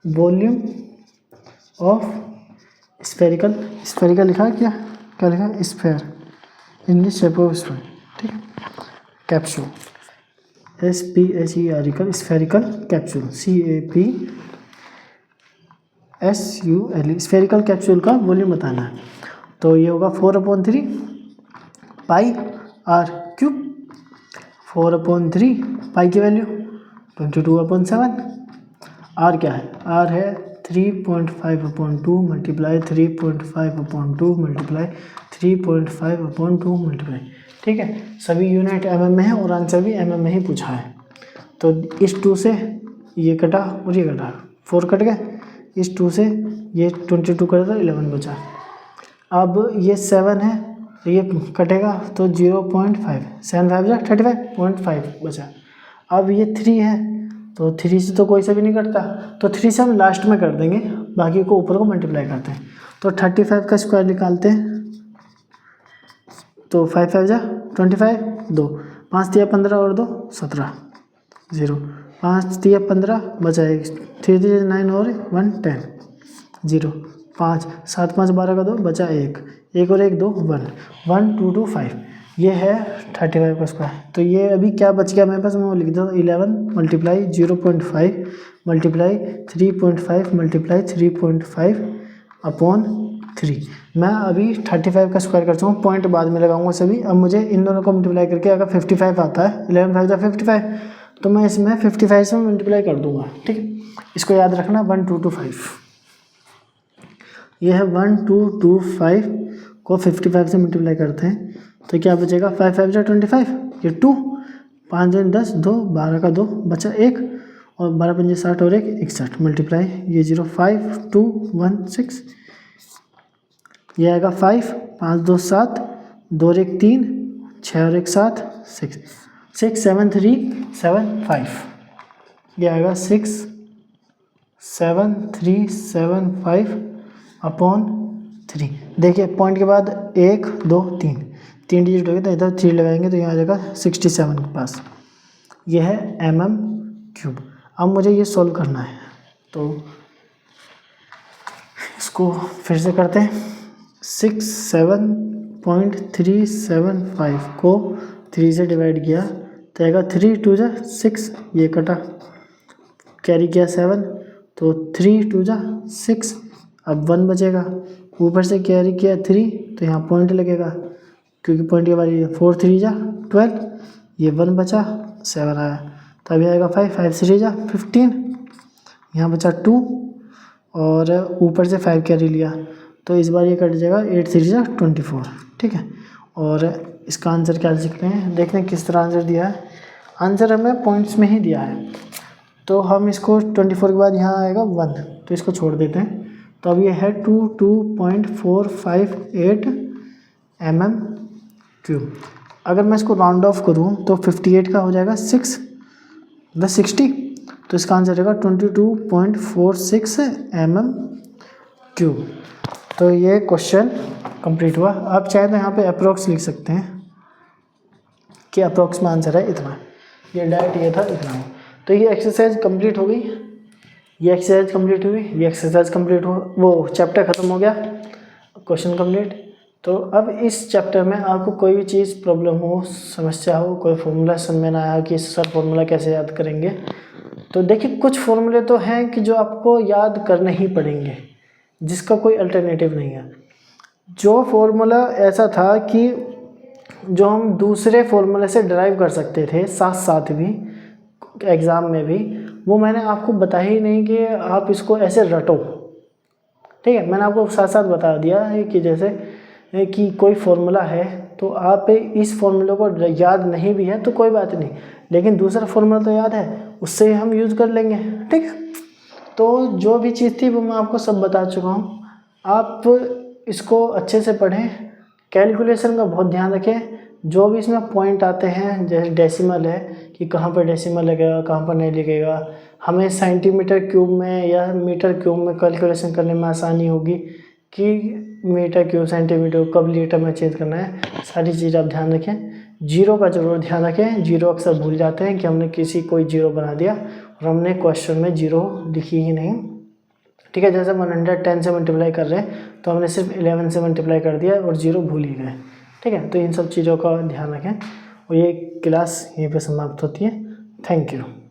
वॉल्यूम ऑफ स्फेरिकल लिखा है, क्या लिखा है, sphere in the shape of sphere, ठीक है। Capsule SPHERICAL spherical capsule CAPSULE spherical capsule का वॉल्यूम बताना है। तो ये होगा 4/3 पाई r³, 4/3 पाई की वैल्यू 22/7। r क्या है, r है 3.5/2 मल्टीप्लाई 3.5/2 मल्टीप्लाई 3.5/2 मल्टीप्लाई, ठीक है। सभी यूनिट mm में है और आंसर भी mm में ही पूछा है। तो इस 2 से ये कटा और ये कटा, 4 कट गए, इस 2 से ये 22 कटा तो 11 बचा। अब ये 7 है तो ये कटेगा तो 0.5, 7 5 35.5 बचा। अब ये 3 है तो 3 से तो कोई सा भी नहीं कटता, तो 3 से हम लास्ट में कर देंगे, बाकी को ऊपर को मल्टीप्लाई करते हैं। तो 35 का स्क्वायर निकालते हैं, तो 5 5 25, 2 5 3 15 और 2 17, 0 5 3 15 बचा 1, 3 3 9 और 1 10, 0 5, 7 5 12 का 2 बचा 1, 1 और 1 2 1, 1 2 2 5, ये है 35 का स्क्वायर। तो ये अभी क्या बच गया मेरे पास, मैं वो लिख देता हूँ 11 मल्टीप्लाई 0.5 मल्टीप्लाई 3.5 मल्टीप्लाई 3.5 अपॉन 3। मैं अभी 35 का स्क्वायर कर चुका हूँ, पॉइंट बाद में लगाऊंगा सभी। अब मुझे इन दोनों को मल्टीप्लाई करके अगर 55 आता है, 11 5 55, तो मैं इसमें 55 से मल्टीप्लाई कर दूंगा, ठीक है। इसको याद रखना 1225, ये है 1225 को 55 से मल्टीप्लाई करते हैं तो क्या बचेगा, 5 5 25, ये 2, 5 2 10 2, 12 का 2 बचा 1 और 12 5 60 और 1 61 मल्टीप्लाई ये 0 5 2 1 6, ये आएगा 5 5 2 7 2 और 1 3 6 और 1 7 6 6 7 3 7 5, ये आएगा 6 7 3 7 5 अपॉन 3। देखिए पॉइंट के बाद 1 2 3 डिजिट हो गया, तो इधर 3 लगाएंगे तो यहाँ आ जाएगा 67 के पास। ये है mm³। अब मुझे ये सॉल्व करना है, तो इसको फिर से करते हैं। 67.375 को 3 से डिवाइड किया तो आएगा 3 2 जा 6, ये कटा, कैरी किया 7 तो 3 2 जा 6, अब 1 बचेगा, ऊपर से कैरी किया 3 तो यहाँ पॉइंट लगेगा क्योंकि पॉइंट के वाली 4 3 जा 12, ये 1 बचा 7 आया, तभी आएगा 5 5 3 जा 15, यहाँ बचा 2 और ऊपर से 5 कैरी लिया तो इस बार ये कट जाएगा 8 3 जा 24, ठीक है। और इसका आंसर क्या लिख सकते हैं, देखते हैं किस तरह आंसर दिया है। आंसर हमें पॉइंट्स में ही दिया है, तो हम इसको 24 के बाद यहाँ आएगा 1, तो इसको छोड़ देते हैं। तो अब ये है 22.458 mm³। अगर मैं इसको राउंड ऑफ करूँ तो 58 का हो जाएगा 6 + 60, तो इसका आंसर रहेगा 22.46 mm³। तो ये क्वेश्चन कंप्लीट हुआ। आप चाहे तो यहाँ पे अप्रोक्स लिख सकते हैं कि अप्रोक्स में आंसर है इतना, ये डायरेक्ट ये था इतना। तो ये एक्सरसाइज कंप्लीट हो गई, ये एक्सरसाइज कंप्लीट हुई, ये एक्सरसाइज कंप्लीट हो, वो चैप्टर ख़त्म हो गया, क्वेश्चन कंप्लीट। तो अब इस चैप्टर में आपको कोई भी चीज़ प्रॉब्लम हो, समस्या हो, कोई फॉर्मूला समझ में ना आया कि सर फॉर्मूला कैसे याद करेंगे, तो देखिए कुछ फॉर्मूले तो हैं कि जो आपको याद करने ही पड़ेंगे, जिसका कोई अल्टरनेटिव नहीं है। जो फॉर्मूला ऐसा था कि जो हम दूसरे फॉर्मूले से ड्राइव कर सकते थे साथ साथ भी एग्ज़ाम में भी, वो मैंने आपको बताया ही नहीं कि आप इसको ऐसे रटो, ठीक है। मैंने आपको साथ साथ बता दिया है कि जैसे कि कोई फॉर्मूला है तो आप इस फॉर्मूले को याद नहीं भी है तो कोई बात नहीं, लेकिन दूसरा फॉर्मूला तो याद है, उससे हम यूज़ कर लेंगे, ठीक है। तो जो भी चीज़ थी वो मैं आपको सब बता चुका हूँ। आप इसको अच्छे से पढ़ें, कैलकुलेशन का बहुत ध्यान रखें, जो भी इसमें पॉइंट आते हैं जैसे डेसिमल है कि कहाँ पर डेसिमल लगेगा कहाँ पर नहीं लगेगा, हमें सेंटीमीटर क्यूब में या मीटर क्यूब में कैलकुलेशन करने में आसानी होगी कि मीटर क्यूब सेंटीमीटर कब लीटर में चेंज करना है, सारी चीज़ आप ध्यान रखें। जीरो का ज़रूर ध्यान रखें, जीरो अक्सर भूल जाते हैं कि हमने कोई जीरो बना दिया और हमने क्वेश्चन में जीरो लिखी ही नहीं, ठीक है। जैसे 110 से मल्टीप्लाई कर रहे हैं तो हमने सिर्फ 11 से मल्टीप्लाई कर दिया और जीरो भूल ही गए, ठीक है। तो इन सब चीज़ों का ध्यान रखें और ये क्लास यहीं पे समाप्त होती है। Thank you.